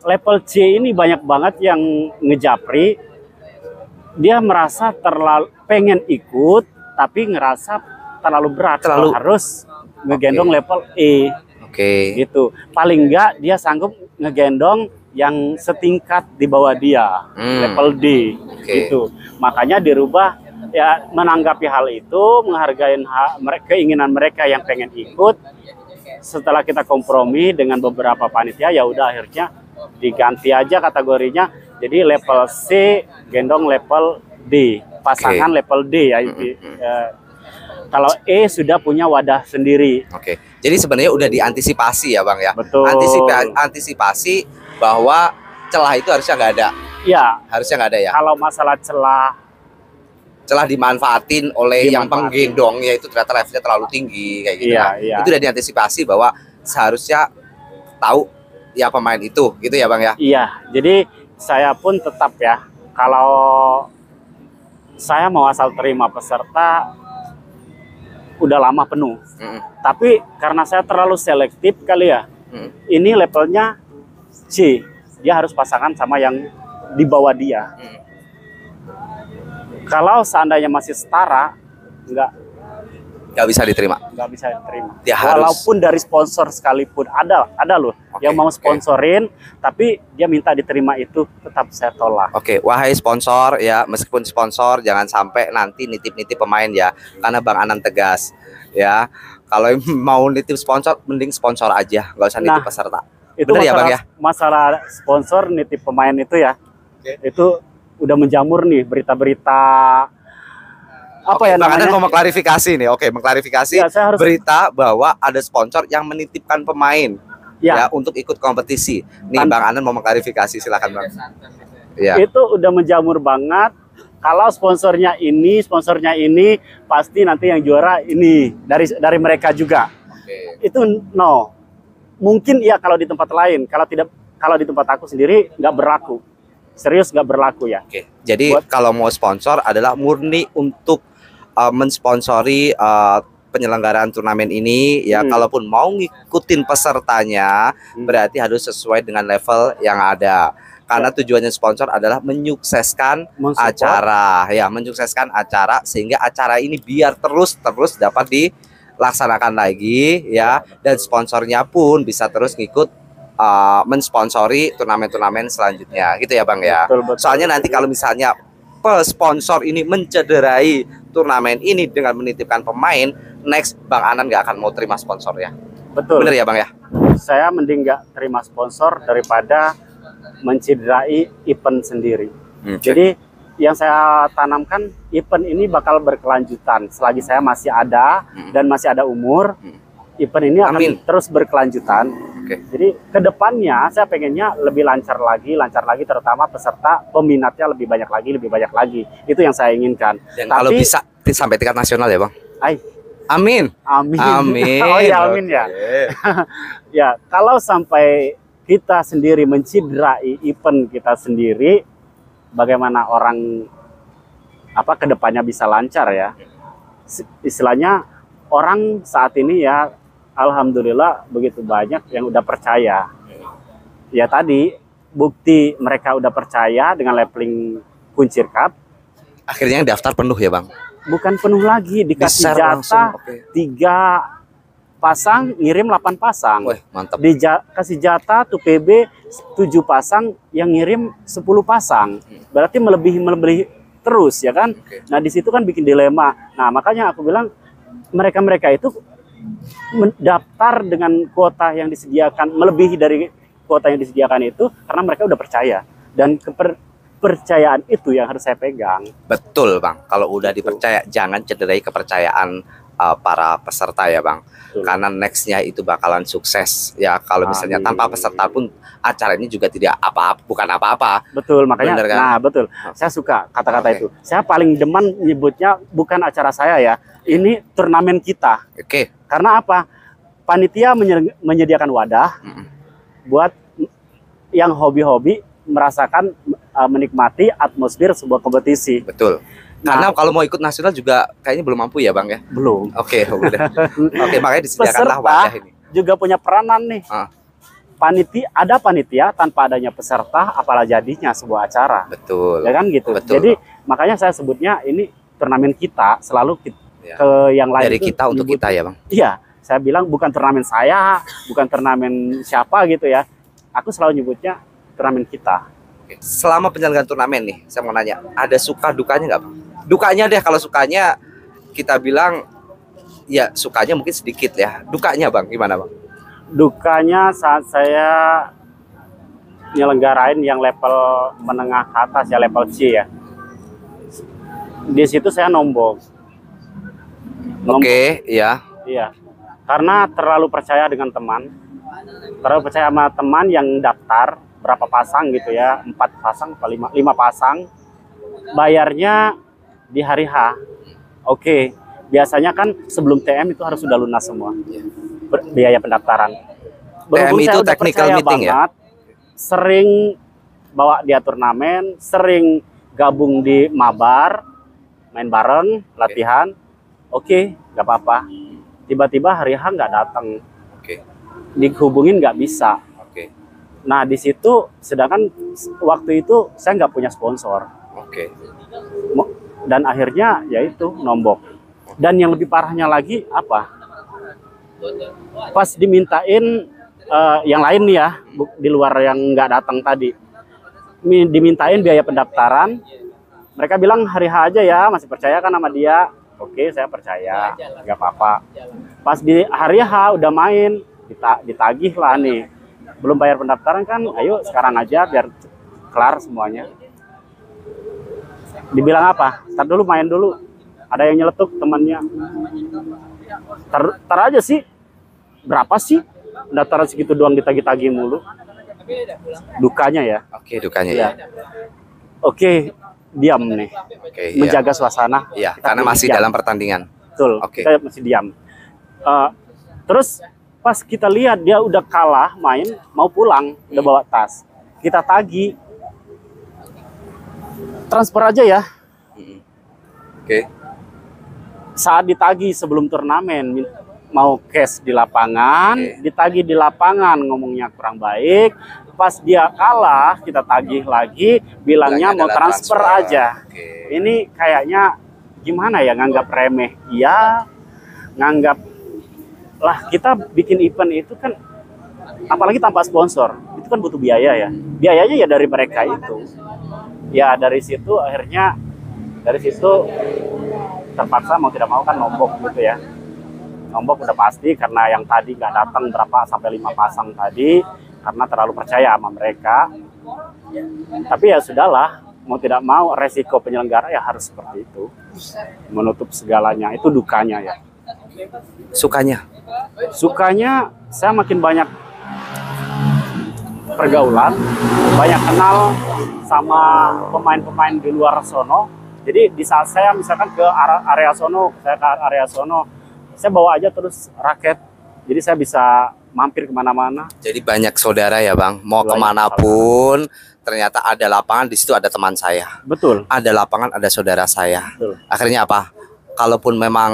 level C ini banyak banget yang ngejapri. Dia merasa pengen ikut, tapi ngerasa terlalu berat. Harus ngegendong level E. Gitu. Paling enggak dia sanggup ngegendong yang setingkat di bawah dia, level D. Gitu. Makanya dirubah ya, menanggapi hal itu, menghargai keinginan mereka yang pengen ikut. Setelah kita kompromi dengan beberapa panitia, ya udah akhirnya diganti aja kategorinya. Jadi level C gendong level D, pasangan level D ya. Kalau E sudah punya wadah sendiri. Jadi sebenarnya udah diantisipasi ya Bang ya. Betul. Antisipasi bahwa celah itu harusnya nggak ada. Iya. Harusnya nggak ada ya. Kalau masalah celah dimanfaatin oleh yang penggendongnya itu ternyata levelnya terlalu tinggi kayak gitu. Itu udah diantisipasi bahwa seharusnya tahu ya pemain itu, gitu ya Bang ya. Iya. Jadi saya pun tetap ya, kalau saya mau asal terima peserta udah lama penuh. Tapi karena saya terlalu selektif kali ya. Ini levelnya C. Dia harus pasangan sama yang di bawah dia. Kalau seandainya masih setara, nggak bisa diterima. Nggak bisa diterima. Walaupun dari sponsor sekalipun ada loh yang mau sponsorin, tapi dia minta diterima itu tetap saya tolak. Wahai sponsor ya, meskipun sponsor jangan sampai nanti nitip-nitip pemain ya, karena Bang Anan tegas ya. Kalau mau nitip sponsor, mending sponsor aja, nggak usah nitip peserta. Itu masalah, ya Bang ya. Masalah sponsor nitip pemain itu ya, itu udah menjamur nih berita-berita Bang Anan mau mengklarifikasi nih. Mengklarifikasi berita bahwa ada sponsor yang menitipkan pemain ya untuk ikut kompetisi. Nih Bang Anan mau mengklarifikasi, silakan Bang. Itu udah menjamur banget. Kalau sponsornya ini pasti nanti yang juara ini dari mereka juga. Itu no. Mungkin ya kalau di tempat lain, kalau di tempat aku sendiri nggak berlaku. Serius nggak berlaku ya. Jadi kalau mau sponsor adalah murni untuk mensponsori penyelenggaraan turnamen ini ya. Kalaupun mau ngikutin pesertanya berarti harus sesuai dengan level yang ada. Karena tujuannya sponsor adalah menyukseskan acara ya, menyukseskan acara sehingga acara ini biar terus dapat dilaksanakan lagi ya, dan sponsornya pun bisa terus ngikut mensponsori turnamen-turnamen selanjutnya gitu ya Bang ya. Betul. Soalnya nanti kalau misalnya sponsor ini mencederai turnamen ini dengan menitipkan pemain, next Bang Anan nggak akan mau terima sponsor ya. Betul. Bener ya Bang ya. Saya mending nggak terima sponsor daripada mencederai event sendiri. Jadi yang saya tanamkan, event ini bakal berkelanjutan selagi saya masih ada dan masih ada umur. Event ini akan terus berkelanjutan. Jadi kedepannya saya pengennya lebih lancar lagi, terutama peserta peminatnya lebih banyak lagi. Itu yang saya inginkan. Dan kalau bisa sampai tingkat nasional ya Bang. Amin. Amin. Oh ya, amin ya. Ya, kalau sampai kita sendiri menciderai event kita sendiri, bagaimana orang kedepannya bisa lancar ya? Istilahnya orang saat ini ya, alhamdulillah begitu banyak yang udah percaya. Ya tadi bukti mereka udah percaya dengan leveling Kuncir Cup. Akhirnya yang daftar penuh ya Bang? Bukan penuh lagi, dikasih jatah 3 pasang, ngirim 8 pasang. Wih, mantap. Dikasih jatah tuh PB 7 pasang, yang ngirim 10 pasang. Berarti melebihi terus ya kan. Nah di situ kan bikin dilema. Nah makanya aku bilang mereka itu mendaftar dengan kuota yang disediakan, melebihi dari kuota yang disediakan itu karena mereka udah percaya, dan kepercayaan itu yang harus saya pegang. Betul Bang, kalau udah dipercaya jangan cederai kepercayaan para peserta ya Bang. Betul. Karena nextnya itu bakalan sukses ya. Kalau misalnya tanpa peserta pun acara ini juga tidak bukan apa-apa. Betul, makanya bener, kan? Nah betul, saya suka kata-kata itu. Saya paling demen nyebutnya bukan acara saya ya, ini turnamen kita. Karena apa? Panitia menyediakan wadah buat yang hobi-hobi merasakan menikmati atmosfer sebuah kompetisi. Betul. Karena kalau mau ikut nasional juga kayaknya belum mampu ya Bang ya? Belum. Oke, makanya disediakanlah wadah ini. Juga punya peranan nih. Panitia tanpa adanya peserta, apalah jadinya sebuah acara. Betul. Ya kan gitu. Betul, jadi makanya saya sebutnya ini turnamen kita, selalu ke yang lain. Dari kita untuk kita ya Bang? Iya, saya bilang bukan turnamen saya, bukan turnamen siapa gitu ya. Aku selalu nyebutnya turnamen kita. Selama penyelenggaraan turnamen nih, saya mau nanya, ada suka dukanya nggak Bang? Dukanya deh, kalau sukanya kita bilang ya sukanya mungkin sedikit ya. Dukanya Bang, gimana Bang? Dukanya saat saya nyelenggarain yang level menengah ke atas ya, level C ya. Di situ saya nombok. Iya. Iya. Karena terlalu percaya dengan teman. Terlalu percaya sama teman yang daftar berapa pasang gitu ya, 4 pasang atau 5 pasang. Bayarnya di hari H. Biasanya kan sebelum TM itu harus sudah lunas semua. Biaya pendaftaran. TM itu technical meeting banget, ya? Sering bawa dia turnamen, sering gabung di mabar, main bareng, latihan. Nggak apa-apa. Tiba-tiba hari H nggak datang. Dihubungin nggak bisa. Nah di situ, sedangkan waktu itu saya nggak punya sponsor. Dan akhirnya yaitu nombok. Dan yang lebih parahnya lagi apa? Pas dimintain yang lain nih ya, di luar yang nggak datang tadi, dimintain biaya pendaftaran. Mereka bilang hari H aja ya, masih percaya kan sama dia. Saya percaya, nggak apa-apa. Pas di hari H udah main, ditagih lah nih. Belum bayar pendaftaran kan, ayo sekarang aja biar kelar semuanya. Dibilang apa? Ntar dulu, main dulu. Ada yang nyeletuk temannya. Ntar aja sih. Berapa sih? Pendaftaran segitu doang ditagih-tagih mulu. Dukanya ya. Dukanya ya. Diam nih. Menjaga suasana. Iya, karena masih dalam pertandingan. Betul. Kita masih diam. Terus pas kita lihat dia udah kalah main, mau pulang, udah bawa tas. Kita tagih. Transfer aja ya. Saat ditagih sebelum turnamen, mau cash di lapangan, ditagih di lapangan, ngomongnya kurang baik. Pas dia kalah, kita tagih lagi, bilangnya mau transfer aja. Ini kayaknya gimana ya, nganggap remeh. Iya, nganggap lah kita bikin event itu kan, apalagi tanpa sponsor, itu kan butuh biaya ya. Biayanya ya dari mereka itu. Ya dari situ akhirnya, terpaksa mau tidak mau kan nombok gitu ya. Nombok udah pasti karena yang tadi nggak datang berapa sampai 5 pasang tadi, karena terlalu percaya sama mereka. Tapi ya sudahlah, mau tidak mau resiko penyelenggara ya harus seperti itu, menutup segalanya. Itu dukanya ya. Sukanya saya makin banyak pergaulan, banyak kenal sama pemain-pemain di luar sono. Jadi di saat saya misalkan ke area sono, saya bawa aja terus raket. Jadi saya bisa mampir kemana-mana. Jadi banyak saudara ya Bang, mau kemanapun ternyata ada lapangan, di situ ada teman saya. Betul. Ada lapangan, ada saudara saya. Betul. Akhirnya apa? Kalaupun memang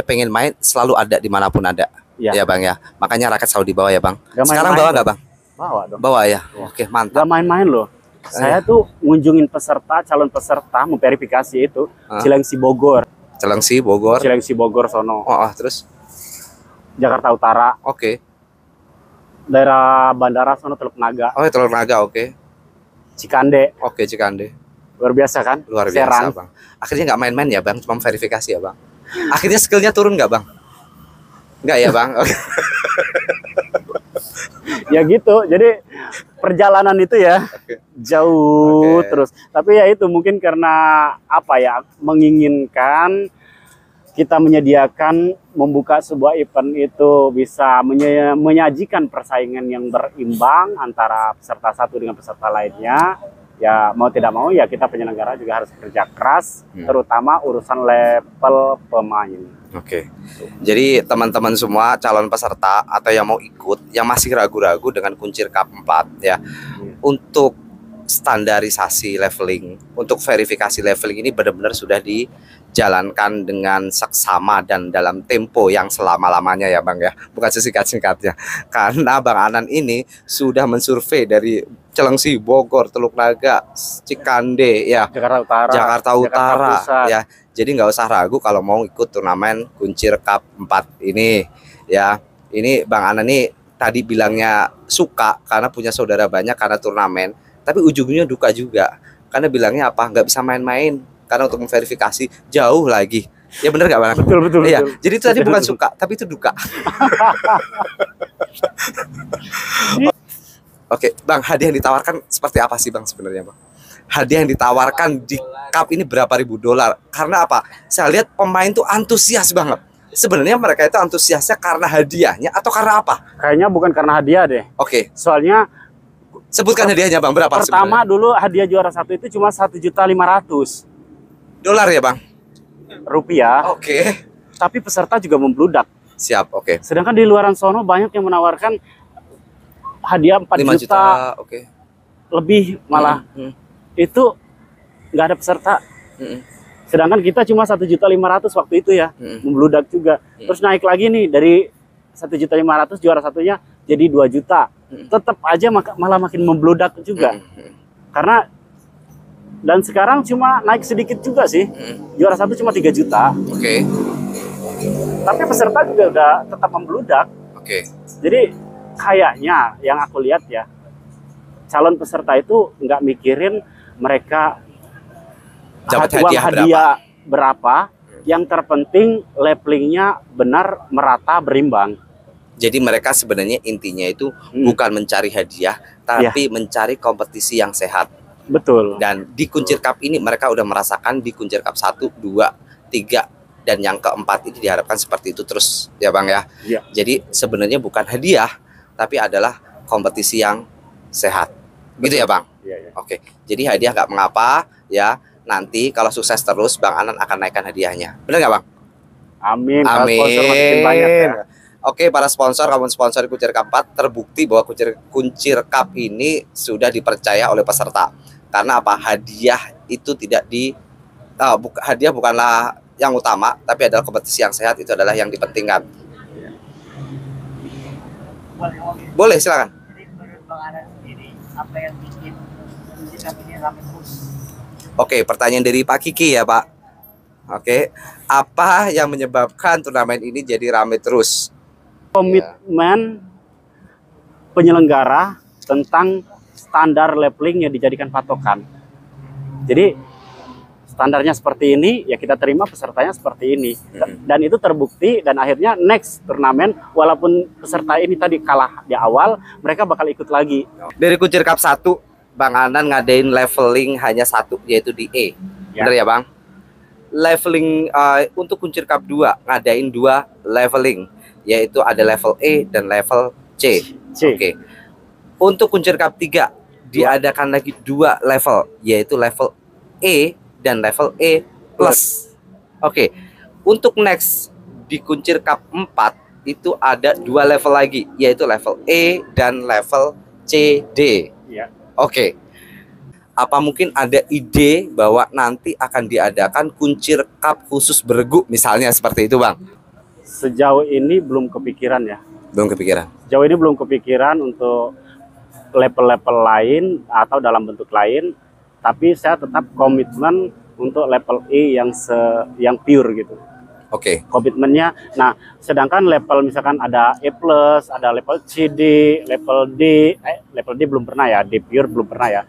pengen main, selalu ada dimanapun ada. Ya Bang ya. Makanya raket selalu dibawa ya Bang. Sekarang bawa nggak Bang? Bawa dong. Bawa ya. Oke, mantap. Gak main-main loh. Saya tuh ngunjungin calon peserta, memverifikasi itu Cilengsi Bogor. Cilengsi Bogor. Cilengsi Bogor sono. Terus Jakarta Utara. Oke. Daerah bandara sono Teluk Naga. Teluk Naga, oke. Cikande. Oke, Cikande. Luar biasa kan? Luar biasa, Bang. Akhirnya nggak main-main ya, Bang? Cuma verifikasi ya, Bang? Akhirnya skillnya turun nggak, Bang? Nggak ya, Bang? Oke. Ya gitu, jadi perjalanan itu ya jauh terus. Tapi ya itu mungkin karena menginginkan kita menyediakan, membuka sebuah event itu bisa menyajikan persaingan yang berimbang antara peserta satu dengan peserta lainnya. Ya mau tidak mau ya kita penyelenggara juga harus kerja keras, terutama urusan level pemain. Oke. Jadi teman-teman semua calon peserta atau yang mau ikut, yang masih ragu-ragu dengan Kuncir Cup 4 ya, untuk standarisasi leveling, untuk verifikasi leveling ini benar-benar sudah dijalankan dengan seksama dan dalam tempo yang selama-lamanya ya Bang ya, bukan sesingkat-singkatnya. Karena Bang Anan ini sudah mensurvei dari Cilengsi, Bogor, Teluk Naga, Cikande ya, Jakarta Utara ya. Jadi nggak usah ragu kalau mau ikut turnamen Kuncir Cup 4 ini ya. Ini Bang Anan ini tadi bilangnya suka karena punya saudara banyak karena turnamen, tapi ujungnya duka juga karena bilangnya nggak bisa main-main karena untuk memverifikasi jauh lagi. Ya bener nggak Bang? Betul. Iya. Jadi itu tadi bukan suka, tapi itu duka. Oke, Bang, hadiah yang ditawarkan seperti apa sih Bang sebenarnya Bang? Hadiah yang ditawarkan di cup ini berapa ribu dolar? Karena apa? Saya lihat pemain tuh antusias banget. Sebenarnya mereka itu antusiasnya karena hadiahnya atau karena apa? Kayaknya bukan karena hadiah deh. Oke. Soalnya sebutkan hadiahnya Bang, berapa? Pertama sebenarnya? Dulu hadiah juara satu itu cuma 1.500.000 dolar ya Bang? Rupiah. Oke. Tapi peserta juga membludak. Siap, oke. Sedangkan di luaran sono banyak yang menawarkan hadiah 4 juta, oke. Lebih malah. Itu nggak ada peserta. Sedangkan kita cuma 1.500.000 waktu itu ya, membludak juga. Terus naik lagi nih dari 1.500.000 juara satunya jadi 2 juta. Tetap aja malah makin membludak juga. Karena dan sekarang cuma naik sedikit juga sih. Juara satu cuma 3 juta. Oke. Tapi peserta juga udah tetap membludak. Oke. Jadi kayaknya yang aku lihat ya, calon peserta itu nggak mikirin mereka dapat hadiah berapa. Yang terpenting levelingnya benar, merata, berimbang. Jadi mereka sebenarnya intinya itu bukan mencari hadiah, tapi mencari kompetisi yang sehat. Betul. Dan di Kuncir Cup ini mereka udah merasakan di Kuncir Cup 1, 2, 3 dan yang keempat ini diharapkan seperti itu terus ya Bang ya. Jadi sebenarnya bukan hadiah, tapi adalah kompetisi yang sehat. Betul. Gitu ya Bang? Iya. Oke. Jadi hadiah nggak mengapa ya. Nanti kalau sukses terus Bang Anan akan naikkan hadiahnya. Benar nggak Bang? Amin. Amin. Banyak, ya. Oke, para sponsor, kamu sponsor Kuncir Cup 4 terbukti bahwa Kuncir Cup ini sudah dipercaya oleh peserta. Karena apa? Hadiah itu tidak hadiah bukanlah yang utama, tapi adalah kompetisi yang sehat, itu adalah yang dipentingkan. Boleh, silakan. Jadi menurut Bang Anan sendiri, apa yang bikin Kuncir Cup ini ramai terus? Oke, pertanyaan dari Pak Kiki ya Pak. Oke, apa yang menyebabkan turnamen ini jadi ramai terus? Komitmen penyelenggara tentang standar leveling yang dijadikan patokan. Jadi standarnya seperti ini, ya kita terima pesertanya seperti ini. Dan itu terbukti dan akhirnya next turnamen, walaupun peserta ini tadi kalah di awal, mereka bakal ikut lagi. Dari Kuncir Cup 1 Bang Anan ngadain leveling hanya satu, yaitu di E. Bener ya Bang? Leveling untuk Kuncir Cup 2 ngadain 2 leveling, yaitu ada level E dan level C. Oke. Untuk Kuncir Cup 3 diadakan lagi 2 level, yaitu level E dan level E plus. Oke. Untuk next di Kuncir Cup 4 itu ada 2 level lagi, yaitu level E dan level CD. Ya. Oke. Apa mungkin ada ide bahwa nanti akan diadakan Kuncir Cup khusus beregu misalnya seperti itu Bang? Sejauh ini belum kepikiran ya. Belum kepikiran. Sejauh ini belum kepikiran untuk level-level lain atau dalam bentuk lain, tapi saya tetap komitmen untuk level E yang pure gitu. Oke. Komitmennya. Nah, sedangkan level misalkan ada E+, ada level CD, level D, level D belum pernah ya, D pure belum pernah ya.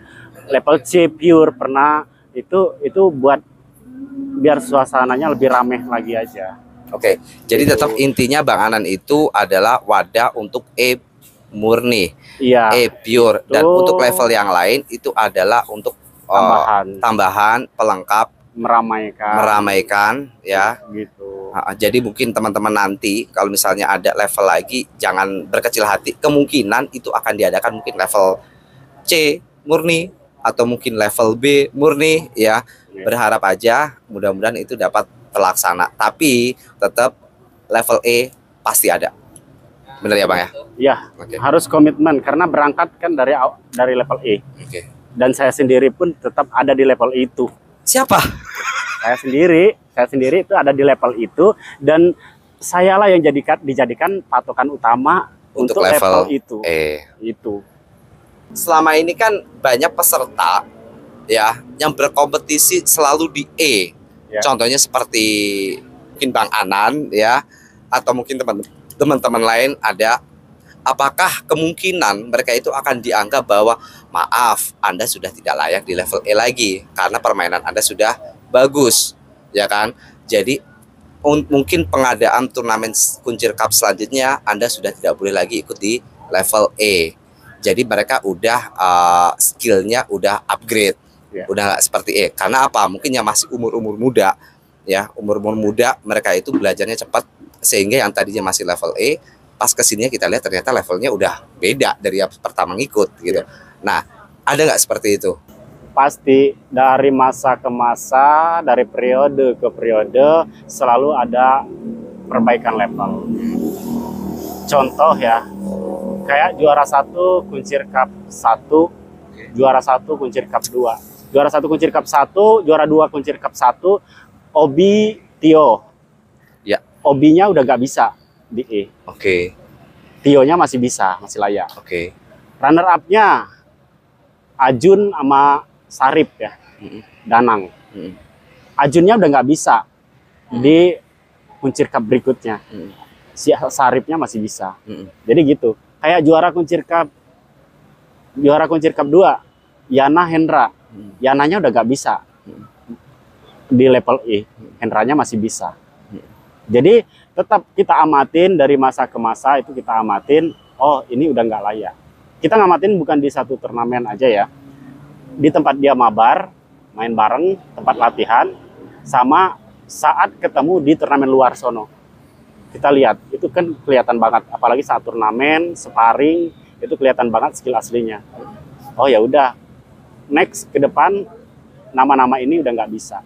Level C pure pernah, itu buat biar suasananya lebih rameh lagi aja. Oke. Jadi tetap intinya Bang Anan itu adalah wadah untuk E murni, iya, E pure, dan untuk level yang lain itu adalah untuk tambahan pelengkap, meramaikan ya gitu. Jadi mungkin teman-teman nanti kalau misalnya ada level lagi jangan berkecil hati, kemungkinan itu akan diadakan mungkin level C murni atau mungkin level B murni ya. Berharap aja mudah-mudahan itu dapat terlaksana, tapi tetap level E pasti ada. Bener ya Bang ya? Iya, harus komitmen karena berangkat kan dari level E. Dan saya sendiri pun tetap ada di level itu. Siapa? Saya sendiri itu ada di level itu, dan sayalah yang dijadikan patokan utama untuk level itu. Itu. Selama ini kan banyak peserta ya yang berkompetisi selalu di E. Ya. Contohnya seperti mungkin Bang Anan ya, atau mungkin teman-teman lain ada. Apakah kemungkinan mereka itu akan dianggap bahwa maaf, Anda sudah tidak layak di level E lagi karena permainan Anda sudah bagus, ya kan? Jadi mungkin pengadaan turnamen Kuncir Cup selanjutnya Anda sudah tidak boleh lagi ikut di level E. Jadi mereka udah skillnya udah upgrade, udah nggak seperti E. Karena apa? Mungkin yang masih umur-umur muda, ya umur-umur muda mereka itu belajarnya cepat, sehingga yang tadinya masih level E pas kesininya kita lihat ternyata levelnya udah beda dari yang pertama ngikut gitu. Nah, ada nggak seperti itu? Pasti dari masa ke masa, dari periode ke periode selalu ada perbaikan level. Contoh ya, kayak juara 1 Kuncir Cup 1, juara 1 Kuncir Cup 2, juara 1 Kuncir Cup 1, juara 2 Kuncir Cup 1, Obi Tio. Ya. Obinya udah nggak bisa di E. Tionya masih bisa, masih layak. Runner up-nya Ajun sama Sarip ya, Danang. Ajunnya udah nggak bisa di Kuncir Cup berikutnya. Si Saripnya masih bisa. Jadi gitu. Kayak juara Kuncir Cup 2, Yana Hendra. Yananya udah nggak bisa di level E. Hendranya masih bisa. Jadi tetap kita amatin dari masa ke masa, itu kita amatin, oh ini udah nggak layak. Kita ngamatin bukan di satu turnamen aja ya, di tempat dia mabar, main bareng, tempat latihan, sama saat ketemu di turnamen luar sono. Kita lihat, itu kan kelihatan banget, apalagi saat turnamen, sparring, itu kelihatan banget skill aslinya. Oh ya udah, next ke depan nama-nama ini udah nggak bisa.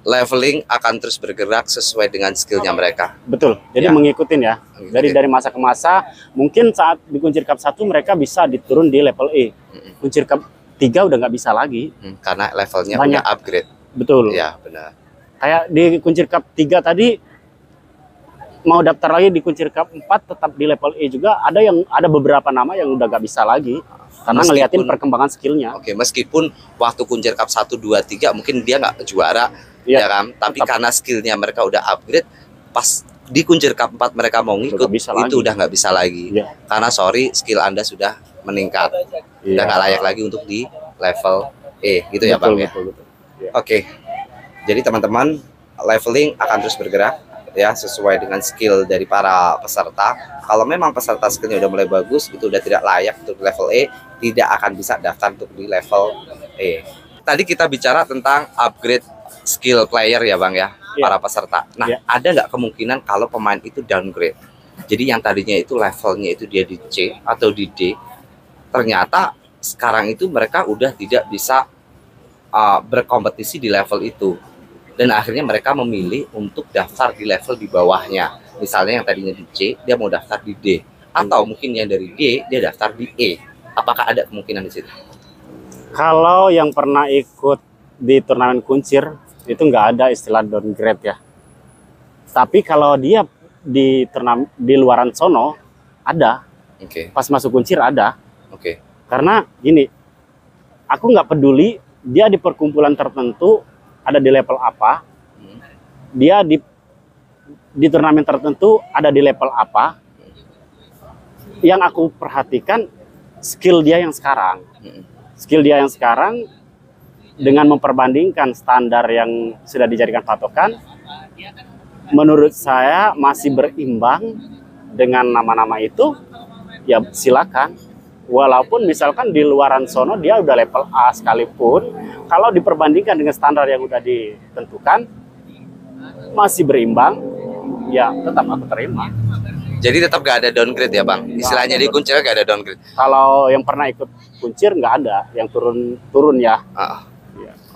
Leveling akan terus bergerak sesuai dengan skillnya mereka. Betul, jadi mengikutin ya. Dari masa ke masa, mungkin saat di Kuncir Cup 1 mereka bisa diturun di level E. Kuncir Cup 3 udah nggak bisa lagi. Karena levelnya udah upgrade. Betul. Ya, benar. Kayak di Kuncir Cup 3 tadi, mau daftar lagi di Kuncir Cup 4 tetap di level E juga. Ada beberapa nama yang udah nggak bisa lagi. Karena ngeliatin perkembangan skillnya. Meskipun waktu Kuncir Cup 1, 2, 3 mungkin dia nggak juara. Ya kan, tapi karena skillnya mereka udah upgrade, pas di Kuncir Cup 4 mereka mau ngikut itu udah nggak bisa lagi. Karena skill Anda sudah meningkat, udah nggak layak lagi untuk di level E gitu ya Bang ya. Oke, jadi teman-teman, leveling akan terus bergerak ya, sesuai dengan skill dari para peserta. Kalau memang peserta skillnya udah mulai bagus, itu udah tidak layak untuk di level E, tidak akan bisa daftar untuk di level E. Tadi kita bicara tentang upgrade skill player ya Bang ya, para peserta. Nah, ada nggak kemungkinan kalau pemain itu downgrade? Jadi yang tadinya itu levelnya itu dia di C atau di D, ternyata sekarang itu mereka udah tidak bisa berkompetisi di level itu. Dan akhirnya mereka memilih untuk daftar di level di bawahnya. Misalnya yang tadinya di C, dia mau daftar di D. Atau mungkin yang dari D, dia daftar di E. Apakah ada kemungkinan di situ? Kalau yang pernah ikut di turnamen kuncir, itu nggak ada istilah downgrade ya. Tapi kalau dia di turnamen di luaran sono, ada. Pas masuk kuncir ada. Karena gini, aku nggak peduli dia di perkumpulan tertentu ada di level apa, dia di turnamen tertentu ada di level apa. Yang aku perhatikan skill dia yang sekarang. Skill dia yang sekarang dengan memperbandingkan standar yang sudah dijadikan patokan, menurut saya masih berimbang dengan nama-nama itu. Ya silakan. Walaupun misalkan di luaran sono dia udah level A sekalipun, kalau diperbandingkan dengan standar yang udah ditentukan masih berimbang, ya tetap aku terima. Jadi tetap gak ada downgrade ya Bang? Istilahnya di kuncir gak ada downgrade? Kalau yang pernah ikut kuncir nggak ada yang turun ya.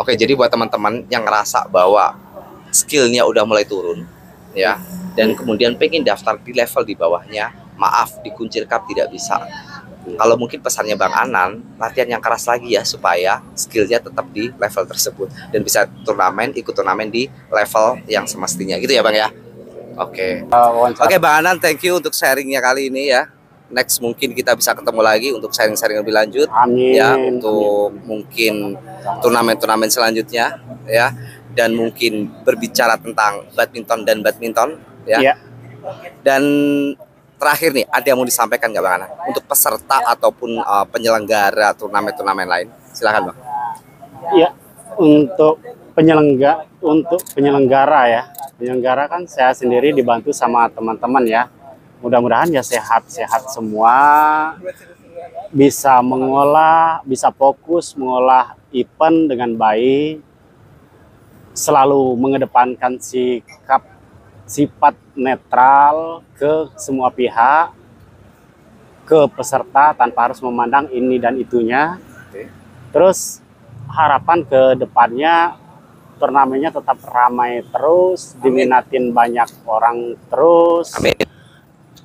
Oke, jadi buat teman-teman yang ngerasa bahwa skillnya udah mulai turun ya, dan kemudian pengen daftar di level di bawahnya, maaf, di Kuncir Cup tidak bisa. Kalau mungkin pesannya Bang Anan, latihan yang keras lagi ya, supaya skillnya tetap di level tersebut dan bisa ikut turnamen di level yang semestinya gitu ya Bang ya. Oke, Bang Anan, thank you untuk sharingnya kali ini ya. Next mungkin kita bisa ketemu lagi untuk sharing-sharing lebih lanjut. Amin. Ya, untuk mungkin turnamen-turnamen selanjutnya ya, dan mungkin berbicara tentang badminton ya. Dan terakhir nih, ada yang mau disampaikan nggak Bang Anan untuk peserta ataupun penyelenggara turnamen-turnamen lain? Silakan Bang. Ya, untuk penyelenggara ya. Penyelenggara kan saya sendiri dibantu sama teman-teman ya. Mudah-mudahan ya sehat-sehat semua, bisa bisa fokus mengolah event dengan baik, selalu mengedepankan sifat netral ke semua pihak, ke peserta tanpa harus memandang ini dan itunya. Terus harapan ke depannya turnamennya tetap ramai terus, diminatin banyak orang terus. Amin.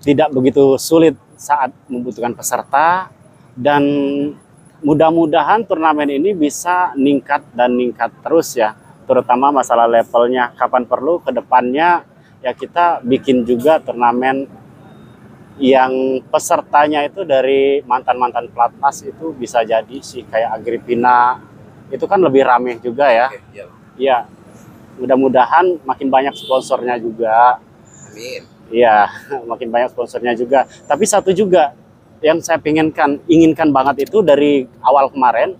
Tidak begitu sulit saat membutuhkan peserta, dan mudah-mudahan turnamen ini bisa ningkat terus ya, terutama masalah levelnya. Kapan perlu ke depannya ya kita bikin juga turnamen yang pesertanya itu dari mantan-mantan pelatnas, itu bisa jadi sih kayak Agripina, itu kan lebih rame juga ya. Ya, mudah-mudahan makin banyak sponsornya juga. Amin. Iya, makin banyak sponsornya juga. Tapi satu juga yang saya inginkan banget itu dari awal kemarin,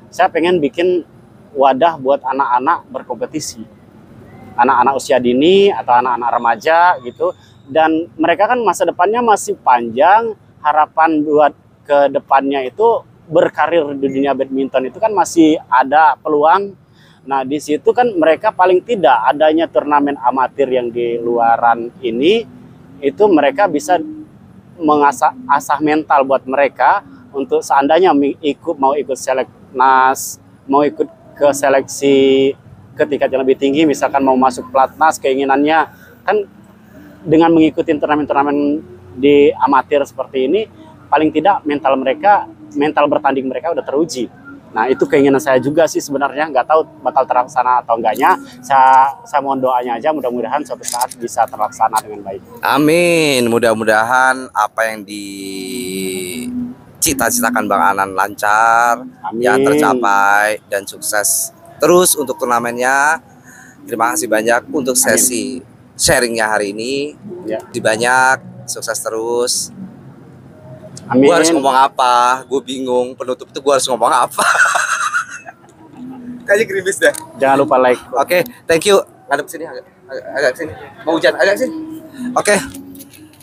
saya pengen bikin wadah buat anak-anak berkompetisi. Anak-anak usia dini atau anak-anak remaja gitu. Dan mereka kan masa depannya masih panjang, harapan buat ke depannya itu berkarir di dunia badminton itu kan masih ada peluang. Nah, di situ kan mereka paling tidak adanya turnamen amatir yang di luaran ini, itu mereka bisa asah mental buat mereka untuk seandainya mau ikut seleknas, mau ikut ke seleksi ke tingkat yang lebih tinggi, misalkan mau masuk pelatnas, keinginannya kan dengan mengikuti turnamen-turnamen di amatir seperti ini, paling tidak mental bertanding mereka udah teruji. Nah, itu keinginan saya juga sih sebenarnya, nggak tahu bakal terlaksana atau enggaknya. Saya mohon doanya aja, mudah-mudahan suatu saat bisa terlaksana dengan baik. Amin. Mudah-mudahan apa yang dicita-citakan Bang Anan lancar, ya tercapai dan sukses terus untuk turnamennya. Terima kasih banyak untuk sesi sharingnya hari ini. Banyak, sukses terus. Amin. Gue harus ngomong apa? Gue bingung. Penutup itu gue harus ngomong apa? Kayaknya gerimis deh. Jangan lupa like. Oke, thank you ngadep sini, agak sini. Mau hujan, agak sini. Oke.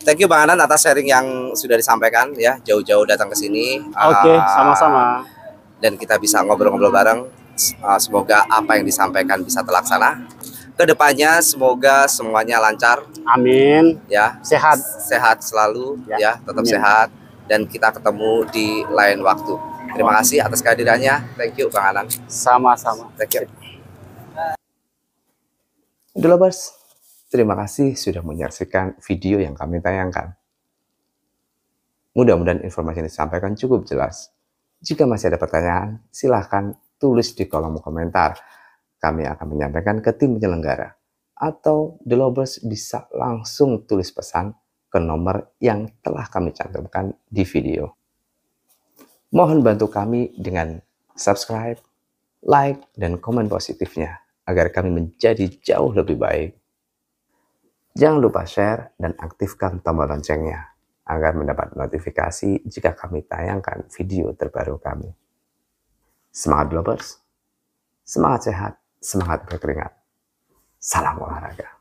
Thank you Bang Anan atas sharing yang sudah disampaikan ya, jauh-jauh datang ke sini. Oke, sama-sama. Dan kita bisa ngobrol-ngobrol bareng. Semoga apa yang disampaikan bisa terlaksana. Kedepannya semoga semuanya lancar. Amin. Ya, sehat selalu ya, tetap sehat. Dan kita ketemu di lain waktu. Terima kasih atas kehadirannya. Thank you Bang Anan. Sama-sama. Thank you. Idolobers, terima kasih sudah menyaksikan video yang kami tayangkan. Mudah-mudahan informasi yang disampaikan cukup jelas. Jika masih ada pertanyaan, silahkan tulis di kolom komentar. Kami akan menyampaikan ke tim penyelenggara. Atau Idolobers bisa langsung tulis pesan ke nomor yang telah kami cantumkan di video. Mohon bantu kami dengan subscribe, like, dan komen positifnya agar kami menjadi jauh lebih baik. Jangan lupa share dan aktifkan tombol loncengnya agar mendapat notifikasi jika kami tayangkan video terbaru kami. Semangat Idolobers, semangat sehat, semangat berkeringat. Salam olahraga.